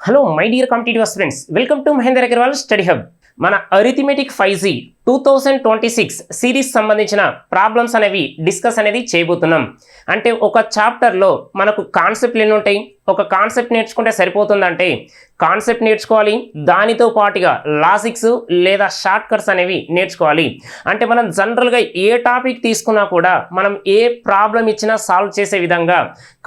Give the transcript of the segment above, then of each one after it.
Hello my dear competitive students, welcome to Mahender Agarwal study hub. మన arithmetic 5G 2026 series సంబంధించిన problems అనేవి discuss అనేది చేయబోతున్నాం. అంటే ఒక చాప్టర్లో మనకు కాన్సెప్ట్లు ఎన్ని ఉంటాయి, ఒక కాన్సెప్ట్ నేర్చుకుంటే సరిపోతుందంటే కాన్సెప్ట్ నేర్చుకోవాలి, దానితో పాటుగా లాజిక్స్ లేదా షార్ట్ కట్స్ అనేవి నేర్చుకోవాలి. అంటే మనం జనరల్గా ఏ టాపిక్ తీసుకున్నా కూడా మనం ఏ ప్రాబ్లం ఇచ్చినా సాల్వ్ చేసే విధంగా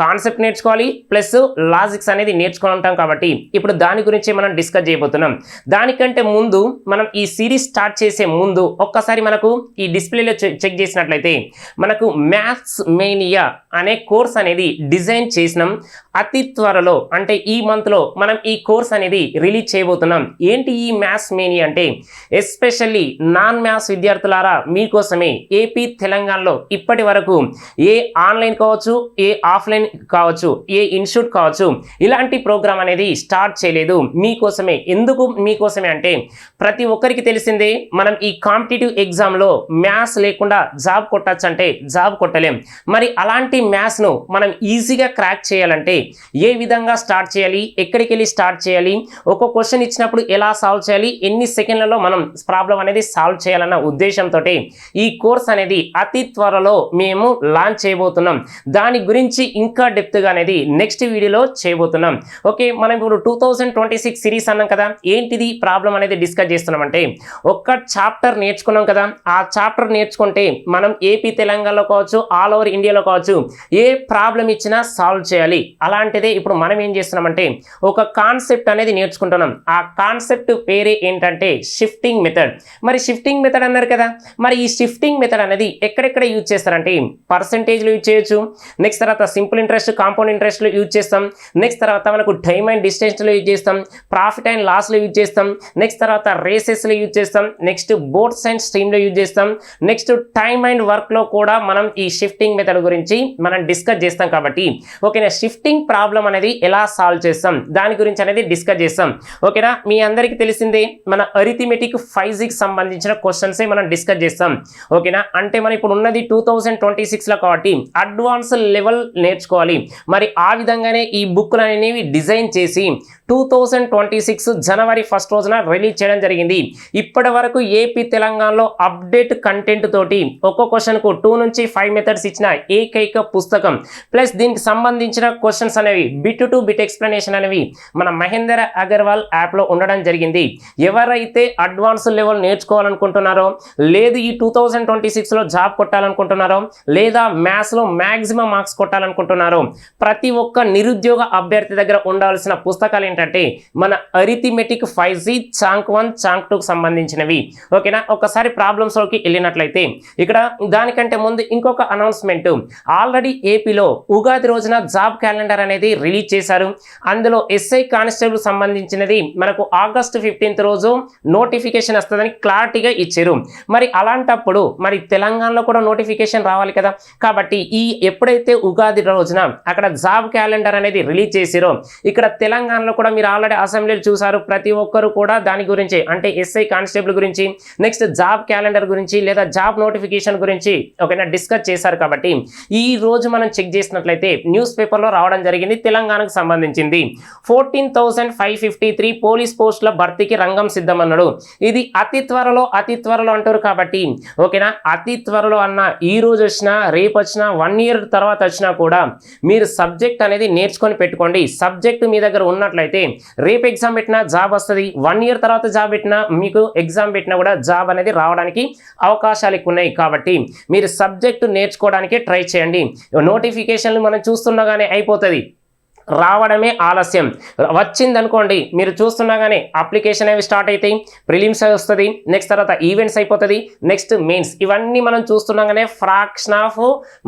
కాన్సెప్ట్ నేర్చుకోవాలి, ప్లస్ లాజిక్స్ అనేది నేర్చుకుని ఉంటాం. కాబట్టి ఇప్పుడు దాని గురించి మనం డిస్కస్ చేయబోతున్నాం. దానికంటే ముందు మనం ఈ సిరీస్ స్టార్ట్ చేసే ముందు ఒక్కసారి మనకు ఈ డిస్ప్లేలో చెక్ చేసినట్లయితే మనకు మ్యాథ్స్ మేనియా అనే కోర్స్ అనేది డిజైన్ చేసినాం. అతి త్వరలో అంటే ఈ మంత్లో మనం ఈ కోర్స్ అనేది రిలీజ్ చేయబోతున్నాం. ఏంటి ఈ మ్యాథ్స్ మేనియా అంటే, ఎస్పెషల్లీ నాన్ మ్యాథ్స్ విద్యార్థులారా మీకోసమే. ఏపీ తెలంగాణలో ఇప్పటి వరకు ఏ ఆన్లైన్ కావచ్చు, ఏ ఆఫ్లైన్ కావచ్చు, ఏ ఇన్స్టిట్యూట్ కావచ్చు, ఇలాంటి ప్రోగ్రామ్ అనేది స్టార్ట్ చేయలేదు. మీకోసమే. ఎందుకు మీకోసమే అంటే ప్రతి ఒక్కరికి తెలిసిందే, మనం ఈ కాంపిటేటివ్ ఎగ్జామ్లో మ్యాథ్స్ లేకుండా జాబ్ కొట్టచ్చు అంటే జాబ్ కొట్టలేం. మరి అలాంటి మ్యాథ్స్ను మనం ఈజీగా క్రాక్ చేయాలంటే ఏ విధంగా స్టార్ట్ చేయాలి, ఎక్కడికి వెళ్ళి స్టార్ట్ చేయాలి, ఒక క్వశ్చన్ ఇచ్చినప్పుడు ఎలా సాల్వ్ చేయాలి, ఎన్ని సెకండ్లలో మనం ప్రాబ్లం అనేది సాల్వ్ చేయాలన్న ఉద్దేశంతో ఈ కోర్స్ అనేది అతి త్వరలో మేము లాంచ్ చేయబోతున్నాం. దాని గురించి ఇంకా డెప్త్గా అనేది నెక్స్ట్ వీడియోలో చేయబోతున్నాం. ఓకే, మనం ఇప్పుడు 2026 సిరీస్ అన్నాం కదా, ఏంటిది ప్రాబ్లం అనేది డిస్కస్ చేస్తున్నామంటే ఒక్క చాప్టర్ నేర్చుకున్నాం కదా, ఆ చాప్టర్ నేర్చుకుంటే మనం ఏపీ తెలంగాణలో కావచ్చు, ఆల్ ఓవర్ ఇండియాలో కావచ్చు, ఏ ప్రాబ్లం ఇచ్చినా సాల్వ్ చేయాలి. అలాంటిదే ఇప్పుడు మనం ఏం చేస్తున్నామంటే ఒక కాన్సెప్ట్ అనేది నేర్చుకుంటున్నాం. ఆ కాన్సెప్ట్ పేరే ఏంటంటే షిఫ్టింగ్ మెథడ్. మరి షిఫ్టింగ్ మెథడ్ అన్నారు కదా, మరి ఈ షిఫ్టింగ్ మెథడ్ అనేది ఎక్కడెక్కడ యూజ్ చేస్తారంటే పర్సెంటేజ్లో యూజ్ చేయొచ్చు, నెక్స్ట్ తర్వాత సింపుల్ ఇంట్రెస్ట్, కాంపౌండ్ ఇంట్రెస్ట్లో యూజ్ చేస్తాం, నెక్స్ట్ తర్వాత మనకు టైమ్ అండ్ డిస్టెన్స్లో యూజ్ చేస్తాం, ప్రాఫిట్ అండ్ లాస్లో యూజ్ చేస్తాం, నెక్స్ట్ తర్వాత రేసెస్లో యూజ్ చేస్తాం, నెక్స్ట్ బోర్డ్స్ అండ్ స్ట్రీమ్లో యూజ్ చేస్తాం, నెక్స్ట్ టైమ్ అండ్ వర్క్లో కూడా మనం ఈ షిఫ్టింగ్ మెథడ్ గురించి మనం డిస్కస్ చేస్తాం. కాబట్టి ఓకేనా, షిఫ్టింగ్ ప్రాబ్లం అనేది ఎలా సాల్వ్ చేస్తాం దాని గురించి అనేది డిస్కస్ చేస్తాం. ఓకేనా, మీ అందరికీ తెలిసిందే మన అరిథమెటిక్ 5G సంబంధించిన క్వశ్చన్సే మనం డిస్కస్ చేస్తాం. ఓకేనా, అంటే మనం ఇప్పుడు ఉన్నది 2026లో కాబట్టి అడ్వాన్స్ లెవెల్ నేర్చుకోవాలి. మరి ఆ విధంగానే ఈ బుక్లు అనేవి డిజైన్ చేసి 2026 జనవరి 1 రోజున రిలీజ్ చేయడం జరిగింది. ఇప్పటి వరకు ఏపీ తెలంగాణలో అప్డేట్ కంటెంట్ తోటి ఒక్కో క్వశ్చన్కు 2 నుంచి 5 మెథడ్స్ ఇచ్చిన ఏకైక పుస్తకం, ప్లస్ దీనికి సంబంధించిన క్వశ్చన్స్ అనేవి బిట్ టు బిట్ ఎక్స్ప్లెనేషన్ అనేవి మన మహేందర్ అగర్వాల్ యాప్లో ఉండడం జరిగింది. ఎవరైతే అడ్వాన్స్ లెవెల్ నేర్చుకోవాలనుకుంటున్నారో, లేదు ఈ 2026లో జాబ్ కొట్టాలనుకుంటున్నారో, లేదా మ్యాథ్స్లో మ్యాక్సిమం మార్క్స్ కొట్టాలనుకుంటున్నారో, ప్రతి ఒక్క నిరుద్యోగ అభ్యర్థి దగ్గర ఉండాల్సిన పుస్తకాలు ఏంటంటే మన అరిథమెటిక్ 5G చాంక్ 1 చాంక్ 2 సంబంధించినవి. ఓకేనా, ఒకసారి ప్రాబ్లమ్స్లోకి వెళ్ళినట్లయితే ఇక్కడ దానికంటే ముందు ఇంకొక అనౌన్స్మెంట్. ఆల్రెడీ ఏపీలో ఉగాది రోజున జాబ్ క్యాలెండర్ అనేది రిలీజ్ చేశారు. అందులో ఎస్ఐ కానిస్టేబుల్ సంబంధించినది మనకు ఆగస్టు 15 రోజు నోటిఫికేషన్ వస్తుందని క్లారిటీగా ఇచ్చారు. మరి అలాంటప్పుడు మరి తెలంగాణలో కూడా నోటిఫికేషన్ రావాలి కదా. కాబట్టి ఈ ఎప్పుడైతే ఉగాది రోజున అక్కడ జాబ్ క్యాలెండర్ అనేది రిలీజ్ చేసారో, ఇక్కడ తెలంగాణలో కూడా మీరు ఆల్రెడీ అసెంబ్లీలో చూసారు. ప్రతి ఒక్కరు కూడా దాని గురించి అంటే ఎస్ఐ కానిస్టేబుల్ గురించి, నెక్స్ట్ జాబ్ క్యాలెండర్ గురించి లేదా జాబ్ నోటిఫికేషన్ గురించి ఓకేనా డిస్కస్ చేశారు. కాబట్టి ఈ రోజు మనం చెక్ చేసినట్లయితే న్యూస్ పేపర్లో రావడం జరిగింది. తెలంగాణకు సంబంధించింది 14,553 పోలీస్ పోస్టుల భర్తీకి రంగం సిద్ధమన్నాడు. ఇది అతి త్వరలో అంటారు. కాబట్టి ఓకేనా, అతి త్వరలో అన్న ఈ రోజు వచ్చినా, రేపు వచ్చినా, 1 ఇయర్ తర్వాత వచ్చినా కూడా మీరు సబ్జెక్ట్ అనేది నేర్చుకొని పెట్టుకోండి. సబ్జెక్ట్ మీ దగ్గర ఉన్నట్లయితే రేపు ఎగ్జామ్ పెట్టినా జాబ్ వస్తుంది, 1 ఇయర్ తర్వాత జాబ్ పెట్టినా మీకు ఎగ్జామ్ పెట్టినా కూడా జాబ్ అనేది రావడానికి అవకాశాలు ఎక్కువ ఉన్నాయి. కాబట్టి మీరు సబ్జెక్టు నేర్చుకోవడానికి ట్రై చేయండి. నోటిఫికేషన్లు మనం చూస్తుండగానే అయిపోతుంది, రావడమే ఆలస్యం. వచ్చిందనుకోండి మీరు చూస్తున్నాగానే అప్లికేషన్ అవి స్టార్ట్ అవుతాయి, ప్రిలిమ్స్ వస్తుంది, నెక్స్ట్ తర్వాత ఈవెంట్స్ అయిపోతుంది, నెక్స్ట్ మెయిన్స్, ఇవన్నీ మనం చూస్తున్నాగానే ఫ్రాక్షన్ ఆఫ్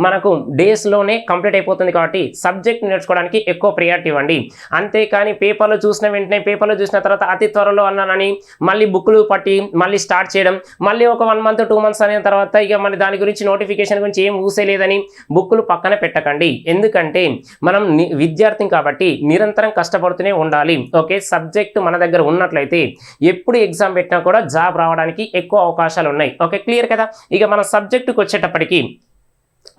మనకు డేస్లోనే కంప్లీట్ అయిపోతుంది. కాబట్టి సబ్జెక్ట్ నేర్చుకోవడానికి ఎక్కువ ప్రియారిటీ ఇవ్వండి. అంతేకాని పేపర్లో చూసిన వెంటనే, పేపర్లో చూసిన తర్వాత అతి త్వరలో అన్నానని మళ్ళీ బుక్లు పట్టి మళ్ళీ స్టార్ట్ చేయడం, మళ్ళీ ఒక 1 మంత్ 2 మంత్స్ అయిన తర్వాత ఇక మళ్ళీ దాని గురించి నోటిఫికేషన్ గురించి ఏం ఊసేలేదని బుక్లు పక్కన పెట్టకండి. ఎందుకంటే మనం విద్యార్థి కాబట్టి నిరంతరం కష్టపడుతూనే ఉండాలి. ఓకే, సబ్జెక్ట్ మన దగ్గర ఉన్నట్లయితే ఎప్పుడు ఎగ్జామ్ పెట్టినా కూడా జాబ్ రావడానికి ఎక్కువ అవకాశాలు ఉన్నాయి. ఓకే, క్లియర్ కదా. ఇక మన సబ్జెక్టుకి వచ్చేటప్పటికి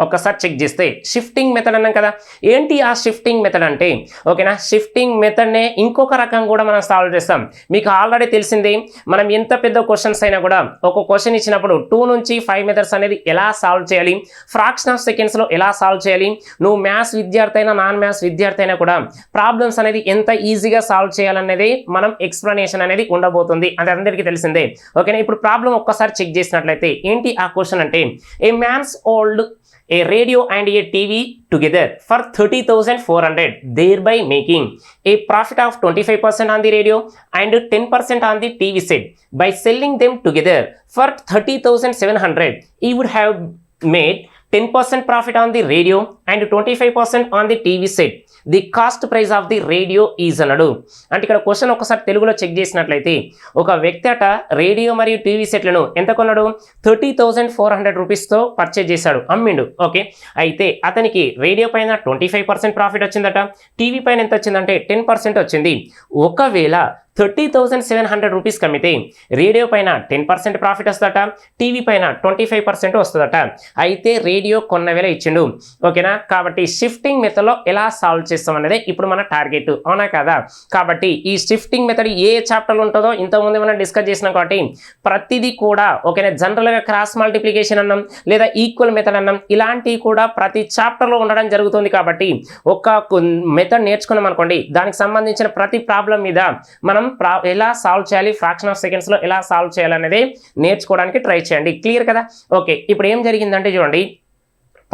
ఒక్కసారి చెక్ చేస్తే షిఫ్టింగ్ మెథడ్ అన్నాం కదా. ఏంటి ఆ షిఫ్టింగ్ మెథడ్ అంటే ఓకేనా, షిఫ్టింగ్ మెథడ్నే ఇంకొక రకం కూడా మనం సాల్వ్ చేస్తాం. మీకు ఆల్రెడీ తెలిసింది, మనం ఎంత పెద్ద క్వశ్చన్స్ అయినా కూడా ఒక క్వశ్చన్ ఇచ్చినప్పుడు 2 నుంచి 5 మెథడ్స్ అనేది ఎలా సాల్వ్ చేయాలి, ఫ్రాక్షన్ ఆఫ్ సెకండ్స్లో ఎలా సాల్వ్ చేయాలి, నువ్వు మ్యాథ్స్ విద్యార్థి అయినా నాన్ మ్యాథ్స్ విద్యార్థి అయినా కూడా ప్రాబ్లమ్స్ అనేది ఎంత ఈజీగా సాల్వ్ చేయాలనేది మనం ఎక్స్ప్లెనేషన్ అనేది ఉండబోతుంది, అది అందరికీ తెలిసిందే. ఓకేనా, ఇప్పుడు ప్రాబ్లం ఒక్కసారి చెక్ చేసినట్లయితే ఏంటి ఆ క్వశ్చన్ అంటే, a man's old a radio and a TV together for 30,400, thereby making a profit of 25% on the radio and 10% on the TV set. By selling them together for 30,700, he would have made 10% profit on the radio and 25% on the TV set. The cost price of the radio is అన్నాడు. అంటే ఇక్కడ question ఒకసారి తెలుగులో check చేసినట్లయితే, ఒక వ్యక్తి అట radio మరియు టీవీ సెట్లను ఎంత కొన్నాడు, 30,400 రూపీస్తో పర్చేజ్ చేశాడు, అమ్మిండు. ఓకే, అయితే అతనికి రేడియో పైన 25% ప్రాఫిట్ వచ్చిందట, టీవీ పైన ఎంత వచ్చిందంటే 10% వచ్చింది. ఒకవేళ 30,700 రూపీస్కి అమ్మితే రేడియో పైన 10% ప్రాఫిట్ వస్తుందట, టీవీ పైన 25% వస్తుందట. అయితే రేడియో కొన్న వేల ఇచ్చిండు. ఓకేనా, కాబట్టి షిఫ్టింగ్ మెథడ్లో ఎలా సాల్వ్ చేస్తాం అనేది ఇప్పుడు మన టార్గెట్, అవునా కదా. కాబట్టి ఈ షిఫ్టింగ్ మెథడ్ ఏ చాప్టర్లో ఉంటుందో ఇంతకుముందు మనం డిస్కస్ చేసినాం. కాబట్టి ప్రతిదీ కూడా ఓకేనా, జనరల్గా క్రాస్ మల్టిప్లికేషన్ అన్నాం లేదా ఈక్వల్ మెథడ్ అన్నాం, ఇలాంటివి కూడా ప్రతి చాప్టర్లో ఉండడం జరుగుతుంది. కాబట్టి ఒక మెథడ్ నేర్చుకున్నాం అనుకోండి, దానికి సంబంధించిన ప్రతి ప్రాబ్లం మీద మనం ఎలా సాల్వ్ చేయాలి, ఫ్రాక్షన్ ఆఫ్ సెకండ్స్లో ఎలా సాల్వ్ చేయాలనేది నేర్చుకోవడానికి ట్రై చేయండి. క్లియర్ కదా. ఓకే, ఇప్పుడు ఏం జరిగిందంటే చూడండి,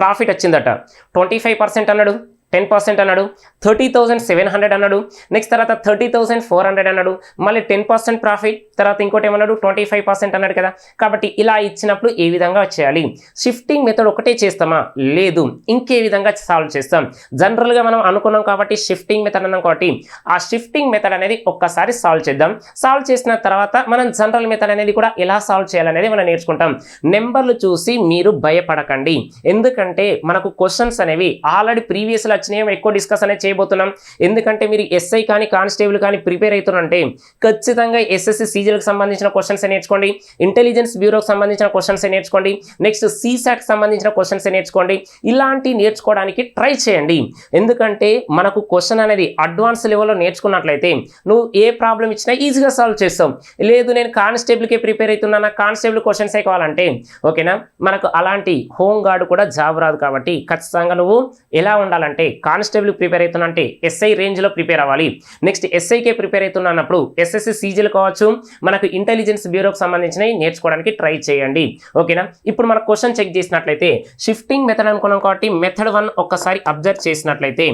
ప్రాఫిట్ వచ్చిందట 25% అన్నాడు, 10% అన్నాడు, 30,700 అన్నాడు, నెక్స్ట్ తర్వాత 30,400 అన్నాడు, మళ్ళీ 10% ప్రాఫిట్, తర్వాత ఇంకోటి ఏమన్నాడు 25% అన్నాడు కదా. కాబట్టి ఇలా ఇచ్చినప్పుడు ఏ విధంగా చేయాలి, షిఫ్టింగ్ మెథడ్ ఒకటే చేస్తామా, లేదు ఇంకే విధంగా సాల్వ్ చేస్తాం. జనరల్గా మనం అనుకున్నాం కాబట్టి షిఫ్టింగ్ మెథడ్ అన్నాం, కాబట్టి ఆ షిఫ్టింగ్ మెథడ్ అనేది ఒక్కసారి సాల్వ్ చేద్దాం. సాల్వ్ చేసిన తర్వాత మనం జనరల్ మెథడ్ అనేది కూడా ఎలా సాల్వ్ చేయాలనేది మనం నేర్చుకుంటాం. నెంబర్లు చూసి మీరు భయపడకండి, ఎందుకంటే మనకు క్వశ్చన్స్ అనేవి ఆల్రెడీ ప్రీవియస్లో వచ్చినాయి, ఎక్కువ డిస్కస్ అనేది చేయబోతున్నాం. ఎందుకంటే మీరు ఎస్ఐ కానీ కానిస్టేబుల్ కానీ ప్రిపేర్ అవుతున్నారంటే ఖచ్చితంగా ఎస్ఎస్సి సీజీలకు సంబంధించిన క్వశ్చన్స్ నేర్చుకోండి, ఇంటెలిజెన్స్ బ్యూరోకి సంబంధించిన క్వశ్చన్స్ నేర్చుకోండి, నెక్స్ట్ సీసాట్కి సంబంధించిన క్వశ్చన్స్ నేర్చుకోండి. ఇలాంటి నేర్చుకోవడానికి ట్రై చేయండి. ఎందుకంటే మనకు క్వశ్చన్ అనేది అడ్వాన్స్ లెవెల్లో నేర్చుకున్నట్లయితే నువ్వు ఏ ప్రాబ్లం ఇచ్చినా ఈజీగా సాల్వ్ చేస్తాం. లేదు నేను కానిస్టేబుల్కే ప్రిపేర్ అవుతున్నా, నాకు కానిస్టేబుల్ క్వశ్చన్సే కావాలంటే ఓకేనా, మనకు అలాంటి హోమ్ గార్డ్ కూడా జాబ్ రాదు. కాబట్టి ఖచ్చితంగా నువ్వు ఎలా ఉండాలంటే, కానిస్టేబుల్ ప్రిపేర్ అవుతున్నా అంటే ఎస్ఐ రేంజ్లో ప్రిపేర్ అవ్వాలి. నెక్స్ట్ ఎస్ఐకే ప్రిపేర్ అవుతున్నా అన్నప్పుడు ఎస్ఎస్సి సీజీలు కావచ్చు, మనకు ఇంటెలిజెన్స్ బ్యూరోకి సంబంధించినవి నేర్చుకోవడానికి ట్రై చేయండి. ఓకేనా, ఇప్పుడు మన క్వశ్చన్ చెక్ చేసినట్లయితే షిఫ్టింగ్ మెథడ్ అనుకున్నాం కాబట్టి మెథడ్ 1 ఒక్కసారి అబ్జర్వ్ చేసినట్లయితే,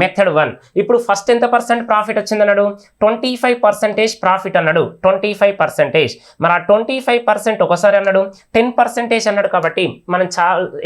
మెథడ్ 1 ఇప్పుడు ఫస్ట్ ఎంత % ప్రాఫిట్ వచ్చిందన్నాడు, 25% ప్రాఫిట్ అన్నాడు, 25%. మరి ఆ 25% ఒకసారి అన్నాడు, 10% అన్నాడు. కాబట్టి మనం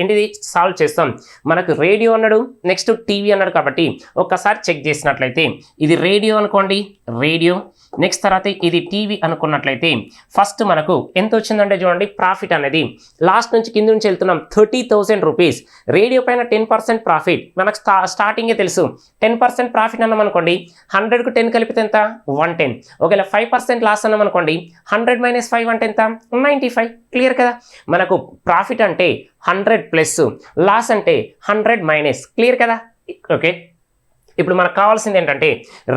ఏంటిది సాల్వ్ చేస్తాం. మనకు రేడియో అన్నాడు, నెక్స్ట్ టీవీ అన్నాడు. కాబట్టి ఒక్కసారి చెక్ చేసినట్లయితే ఇది రేడియో అనుకోండి, రేడియో, నెక్స్ట్ తర్వాత ఇది టీవీ అనుకున్నట్లయితే ఫస్ట్ మనకు ఎంత వచ్చిందంటే చూడండి, ప్రాఫిట్ అనేది లాస్ట్ నుంచి కింద నుంచి వెళ్తున్నాం 30,000 రూపీస్. రేడియో పైన 10% ప్రాఫిట్ మనకు స్టార్టింగే తెలుసు. 10% ప్రాఫిట్ అన్నాం అనుకోండి, 100కు 10 కలిపితే ఎంత 110. ఒకవేళ 5% లాస్ అన్నాం అనుకోండి, 100 - 5 అంటే ఎంత 95. క్లియర్ కదా. మనకు ప్రాఫిట్ అంటే 100 ప్లస్, లాస్ అంటే 100 - క్లియర్ కదా. ఓకే, ఇప్పుడు మనకు కావాల్సింది ఏంటంటే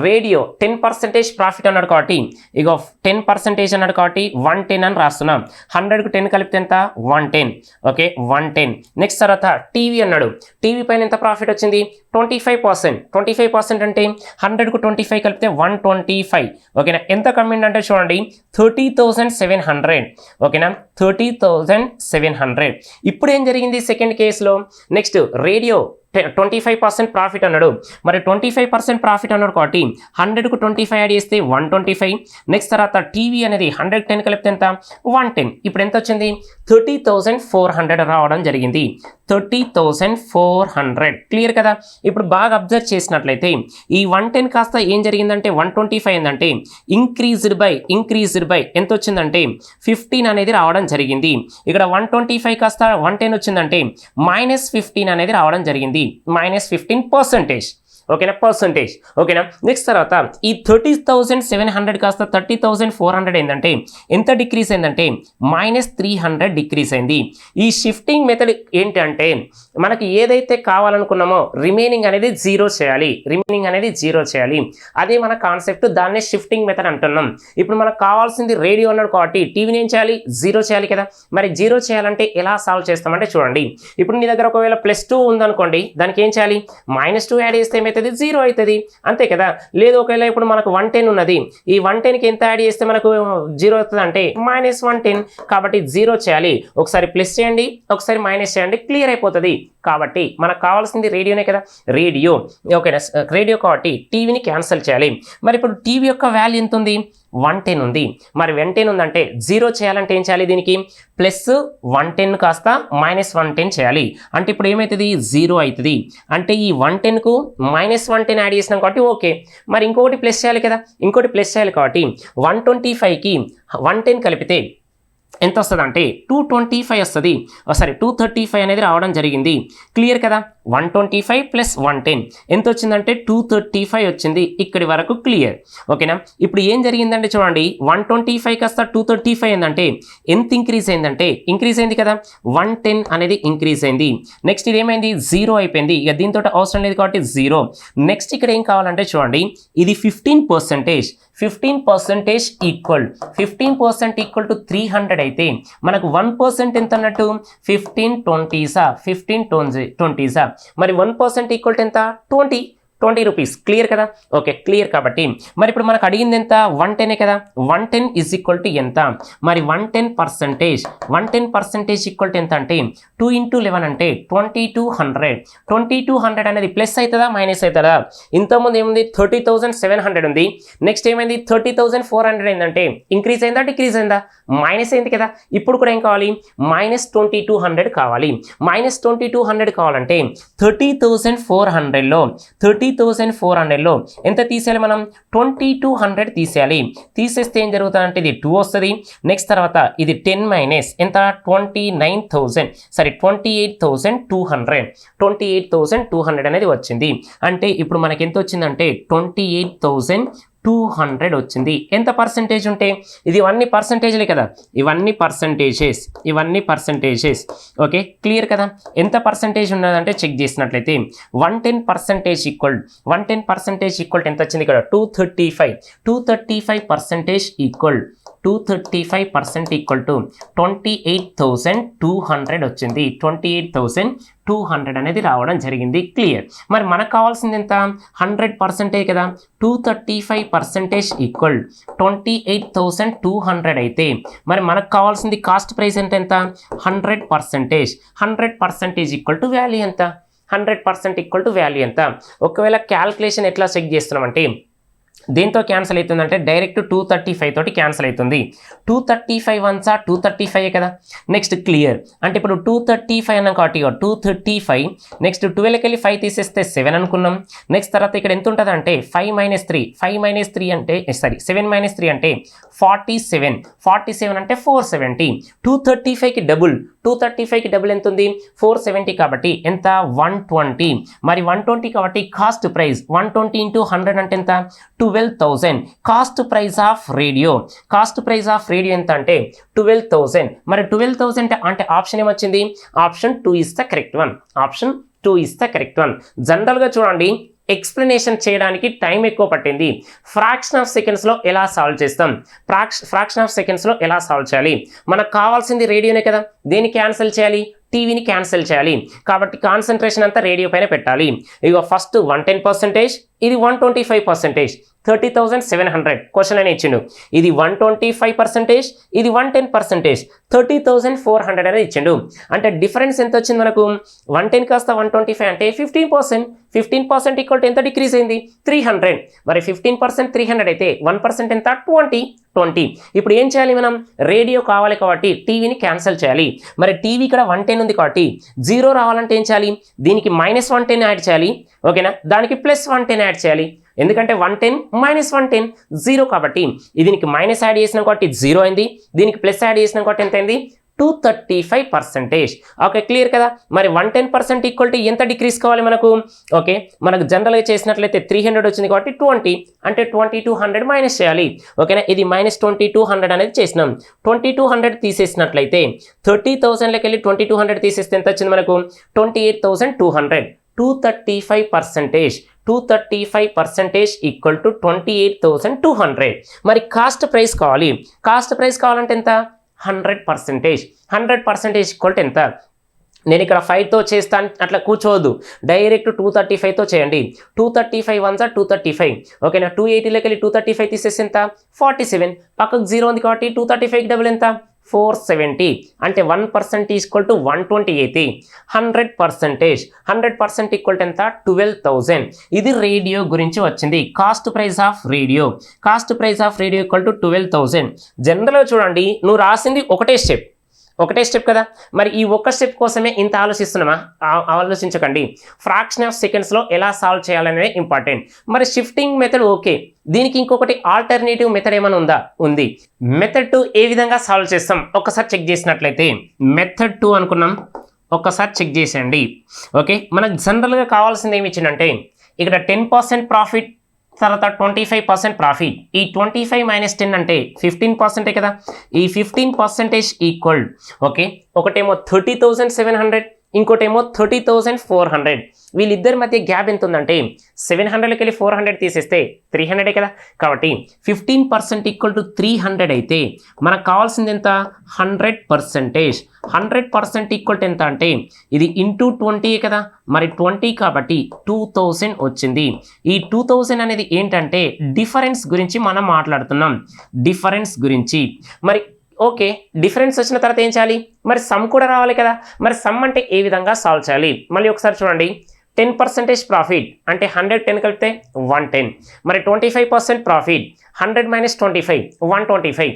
రేడియో 10% ప్రాఫిట్ అన్నాడు కాబట్టి ఇగో 10% అన్నాడు కాబట్టి 110 అని రాస్తున్నాం. 100కు 10 కలిపితే ఎంత 110. ఓకే 110. నెక్స్ట్ తర్వాత టీవీ అన్నాడు, టీవీ పైన ఎంత ప్రాఫిట్ వచ్చింది 25%. 25% అంటే 100కు 25 కలిపితే 125. ఓకేనా, ఎంత కమ్మిందంటే చూడండి 30,700. ఓకేనా 30,700. ఇప్పుడు ఏం జరిగింది సెకండ్ కేసులో, నెక్స్ట్ రేడియో 25% ప్రాఫిట్ అన్నాడు, మరి 25% ప్రాఫిట్ అన్నాడు కాబట్టి 100కు 25 యాడ్ చేస్తే 125. నెక్స్ట్ తర్వాత టీవీ అనేది 100కు 10 కలిపితే ఎంత 110. ఇప్పుడు ఎంత వచ్చింది 30,400 రావడం జరిగింది, 30,400. క్లియర్ కదా. ఇప్పుడు బాగా అబ్జర్వ్ చేసినట్లయితే ఈ 110 కాస్త ఏం జరిగిందంటే 125 ఏంటంటే ఇంక్రీజ్డ్ బై ఎంత వచ్చిందంటే 15 అనేది రావడం జరిగింది. ఇక్కడ 125 కాస్త 110 వచ్చిందంటే -15 అనేది రావడం జరిగింది, -15%. ఓకేనా, పర్సంటేజ్. ఓకేనా, నెక్స్ట్ తర్వాత ఈ 30,700 కాస్త 30,400 ఏంటంటే ఎంత డిక్రీస్ అయిందంటే -300 డిక్రీస్ అయింది. ఈ షిఫ్టింగ్ మెథడ్ ఏంటంటే మనకి ఏదైతే కావాలనుకున్నామో రిమైనింగ్ అనేది జీరో చేయాలి. అదే మన కాన్సెప్ట్, దాన్నే షిఫ్టింగ్ మెథడ్ అంటున్నాం. ఇప్పుడు మనకు కావాల్సింది రేడియో అన్నాడు కాబట్టి టీవీని ఏం చేయాలి, జీరో చేయాలి కదా. మరి జీరో చేయాలంటే ఎలా సాల్వ్ చేస్తామంటే చూడండి, ఇప్పుడు నీ దగ్గర ఒకవేళ +2 ఉందనుకోండి, దానికి ఏం చేయాలి, -2 యాడ్ చేస్తే ఏమవుతుంది, 0 అవుతుంది, అంతే కదా. లేదు ఒకవేళ ఇప్పుడు మనకు 110 ఉన్నది, ఈ 110కి ఎంత యాడ్ చేస్తే మనకు 0 అవుతుంది అంటే -110, కాబట్టి 0 చేయాలి. ఒకసారి ప్లస్ చేయండి, ఒకసారి మైనస్ చేయండి, క్లియర్ అయిపోతుంది. కాబట్టి మనకు కావాల్సింది రేడియోనే కదా, రేడియో. ఓకేనా, రేడియో కాబట్టి టీవీని క్యాన్సిల్ చేయాలి. మరి ఇప్పుడు టీవీ యొక్క వాల్యూ ఎంత ఉంది, 110 ఉంది. మరి 110 ఉందంటే 0 చేయాలంటే ఏం చేయాలి, దీనికి +110 కాస్త -110 చేయాలి. అంటే ఇప్పుడు ఏమవుతుంది, 0 అవుతుంది. అంటే ఈ 110కు -110 యాడ్ చేసినాం కాబట్టి ఓకే. మరి ఇంకొకటి ప్లస్ చేయాలి కదా, కాబట్టి 125కి 110 కలిపితే ఎంత వస్తుంది అంటే 225 వస్తుంది. సారీ 235 అనేది రావడం జరిగింది. క్లియర్ కదా. 125 + 110 ఎంత వచ్చిందంటే 235 వచ్చింది. ఇక్కడి వరకు క్లియర్. ఓకేనా. ఇప్పుడు ఏం జరిగిందంటే చూడండి, 125 కాస్త 235 ఏంటంటే ఎంత ఇంక్రీజ్ అయింది కదా, 110 అనేది ఇంక్రీజ్ అయింది. నెక్స్ట్ ఇది ఏమైంది, 0 అయిపోయింది. ఇక దీంతో అవసరం లేదు కాబట్టి 0. నెక్స్ట్ ఇక్కడ ఏం కావాలంటే చూడండి, ఇది 15% ఈక్వల్ 15% ఈక్వల్ టు 300 అయితే మనకు 1% ఎంత అన్నట్టు 15 20s. మరి 1% ఈక్వల్ టు ఎంత, 20 రూపీస్. క్లియర్ కదా. Okay, clear. కాబట్టి మరి ఇప్పుడు మనకు అడిగింది ఎంత, 110 కదా. 110 ఈజ్ ఈక్వల్ టు ఎంత, మరి 110% ఈక్వల్ టు ఎంత అంటే 2 × 11 అంటే 2200 అనేది ప్లస్ అవుతుందా మైనస్ అవుతుందా. ఇంతకుముందు ఏముంది, 30,700 ఉంది. నెక్స్ట్ ఏమైంది, 30,400 ఏంటంటే ఇంక్రీజ్ అయిందా డిక్రీజ్ అయిందా, మైనస్ అయింది కదా. ఇప్పుడు కూడా ఏం కావాలి, -2200 కావాలి. -2200 కావాలంటే 30,400లో ఎంత తీసేయాలి మనం, 2200 తీసేయాలి. తీసేస్తే ఏం జరుగుతుందంటే ఇది 2 వస్తుంది. నెక్స్ట్ తర్వాత ఇది 10 మైనస్ ఎంత, 28,200 అనేది వచ్చింది. అంటే ఇప్పుడు మనకి ఎంత వచ్చిందంటే 28,200 వచ్చింది. ఎంత పర్సెంటేజ్ ఉంటే, ఇది ఇవన్నీ పర్సెంటేజ్లే కదా, ఇవన్నీ పర్సెంటేజెస్. ఓకే, క్లియర్ కదా. ఎంత పర్సెంటేజ్ ఉన్నదంటే చెక్ చేసినట్లయితే 110% ఈక్వల్ ఎంత వచ్చింది ఇక్కడ, 235% ఈక్వల్ 235% ఈక్వల్ టు 28,200 వచ్చింది. 28,200 అనేది రావడం జరిగింది. క్లియర్. మరి మనకు కావాల్సింది ఎంత, 100% కదా. 235% ఈక్వల్ 28,200 అయితే మరి మనకు కావాల్సింది కాస్ట్ ప్రైస్ ఎంత 100% ఈక్వల్ టు వాల్యూ ఎంత, 100% ఈక్వల్ టు వాల్యూ ఎంత. ఒకవేళ క్యాల్కులేషన్ ఎట్లా చెక్ చేస్తున్నామంటే దీంతో క్యాన్సిల్ అవుతుందంటే డైరెక్ట్ 235 తోటి క్యాన్సిల్ అవుతుంది. 235 1s 235 కదా. Next clear. అంటే ఇప్పుడు 235 అన్నాం కాబట్టి 235 నెక్స్ట్ 12కి వెళ్ళి 5 తీసేస్తే 7 అనుకున్నాం. నెక్స్ట్ తర్వాత ఇక్కడ ఎంత ఉంటుంది అంటే 5 - 3 అంటే 7 - 3 అంటే 47 అంటే 470. 235కి డబుల్ ఎంత ఉంది, 470 కాబట్టి ఎంత, 120. మరి 120 కాబట్టి కాస్ట్ ప్రైస్ 120 × 100 అంటే ఎంత, 12,000. కాస్ట్ ప్రైస్ ఆఫ్ రేడియో ఎంత అంటే 12,000. మరి 12,000 అంటే ఆప్షన్ ఏమొచ్చింది, option 2 is the correct one. జనరల్గా చూడండి, ఎక్స్ప్లెనేషన్ చేయడానికి టైం ఎక్కువ పట్టింది. ఫ్రాక్షన్ ఆఫ్ సెకండ్స్లో ఎలా సాల్వ్ చేయాలి, మనకు కావాల్సింది రేడియోనే కదా. దేన్ని క్యాన్సిల్ చేయాలి, టీవీని క్యాన్సిల్ చేయాలి. కాబట్టి కాన్సన్ట్రేషన్ అంతా రేడియో పైన పెట్టాలి. ఇక ఫస్ట్ 110%, ఇది 125%. 30,700 క్వశ్చన్ అని ఇచ్చిండు. ఇది 125%, ఇది 110%. 30,400 అనేది ఇచ్చిండు. అంటే డిఫరెన్స్ ఎంత వచ్చింది మనకు, 110 కాస్త 125 అంటే 15% ఈక్వల్ టు ఎంత డిక్రీజ్ అయింది, 300. మరి 15% 300 అయితే 1% ఎంత, 20. ఇప్పుడు ఏం చేయాలి మనం, రేడియో కావాలి కాబట్టి టీవీని క్యాన్సిల్ చేయాలి. మరి టీవీ ఇక్కడ 110 ఉంది కాబట్టి 0 రావాలంటే ఏం చేయాలి, దీనికి -110 యాడ్ చేయాలి. ఓకేనా, దానికి +110 యాడ్ చేయాలి. ఎందుకంటే 110 - 110 0 కాబట్టి దీనికి మైనస్ యాడ్ చేసినాం కాబట్టి 0 అయింది, దీనికి ప్లస్ యాడ్ చేసినాం కాబట్టి ఎంత అయింది, 235%. ఓకే, క్లియర్ కదా. మరి 110% ఈక్వల్ టు ఎంత డిక్రీస్ కావాలి మనకు? ఓకే, మనకు జనరల్గా చేసినట్లయితే 300 వచ్చింది కాబట్టి 20 అంటే 2200 మైనస్ చేయాలి. ఓకేనా, ఇది -2200 అనేది చేసినాం. 2200 తీసేసినట్లయితే 30,000లోకి వెళ్ళి 2200 తీసేస్తే ఎంత వచ్చింది మనకు? 28,200. 235% ఈక్వల్ టు 28,200. మరి కాస్ట్ ప్రైస్ కావాలి. కాస్ట్ ప్రైస్ కావాలంటే ఎంత? 100%. 100% ఈక్వల్ టు ఎంత? నేను ఇక్కడ 5తో చేస్తాను అట్లా కూర్చోవద్దు, డైరెక్ట్ 235తో చేయండి. 235 1 235. ఓకేనా, 280లోకి వెళ్ళి 235 తీసేసి ఎంత? 47. పక్కకు 0 ఉంది కాబట్టి 235కి డబుల్ ఎంత? 470. అంటే 1% ఈక్వల్ టు 120. 100% ఈక్వల్ టు ఎంత? 12,000. ఇది రేడియో గురించి వచ్చింది. Cost price of radio equal to 12,000. జనరల్గా చూడండి, నువ్వు రాసింది ఒకటే స్టెప్ కదా. మరి ఈ ఒక్క స్టెప్ కోసమే ఇంత ఆలోచిస్తున్నామా? ఆలోచించకండి. ఫ్రాక్షన్ ఆఫ్ సెకండ్స్లో ఎలా సాల్వ్ చేయాలనేది ఇంపార్టెంట్. మరి షిఫ్టింగ్ మెథడ్ ఓకే, దీనికి ఇంకొకటి ఆల్టర్నేటివ్ మెథడ్ ఏమైనా ఉందా? ఉంది. మెథడ్ 2 ఏ విధంగా సాల్వ్ చేస్తాం ఒకసారి చెక్ చేసినట్లయితే, మెథడ్ 2 అనుకున్నాం, ఒక్కసారి చెక్ చేసేయండి. ఓకే, మనకు జనరల్గా కావాల్సింది ఏమి ఇచ్చిందంటే ఇక్కడ 10% ప్రాఫిట్, తర్వాత 25% ప్రాఫిట్. ఈ 25 - 10 అంటే 15% కదా. ఈ 15% ఈక్వల్, ఓకే, ఒకటేమో 30,700, ఇంకోటేమో 30,400. వీళ్ళిద్దరి మధ్య గ్యాప్ ఎంత ఉందంటే 700లోకి వెళ్ళి 400 తీసేస్తే 300 కదా. కాబట్టి 15% ఈక్వల్ టు 300 అయితే మనకు కావాల్సింది ఎంత? 100%. 100% ఈక్వల్ టు ఎంత అంటే ఇది ఇంటూ 20 కదా. మరి 20 కాబట్టి 2000 వచ్చింది. ఈ 2000 అనేది ఏంటంటే డిఫరెన్స్ గురించి మనం మాట్లాడుతున్నాం, డిఫరెన్స్ గురించి. మరి ఓకే, డిఫరెన్స్ వచ్చిన తర్వాత ఏం చేయాలి? మరి సమ్ కూడా రావాలి కదా. మరి సమ్ అంటే ఏ విధంగా సాల్వ్ చేయాలి? మళ్ళీ ఒకసారి చూడండి. 10% ప్రాఫిట్ అంటే 100 10 కలిపితే 110. మరి 25% ప్రాఫిట్ 100 - 25 125.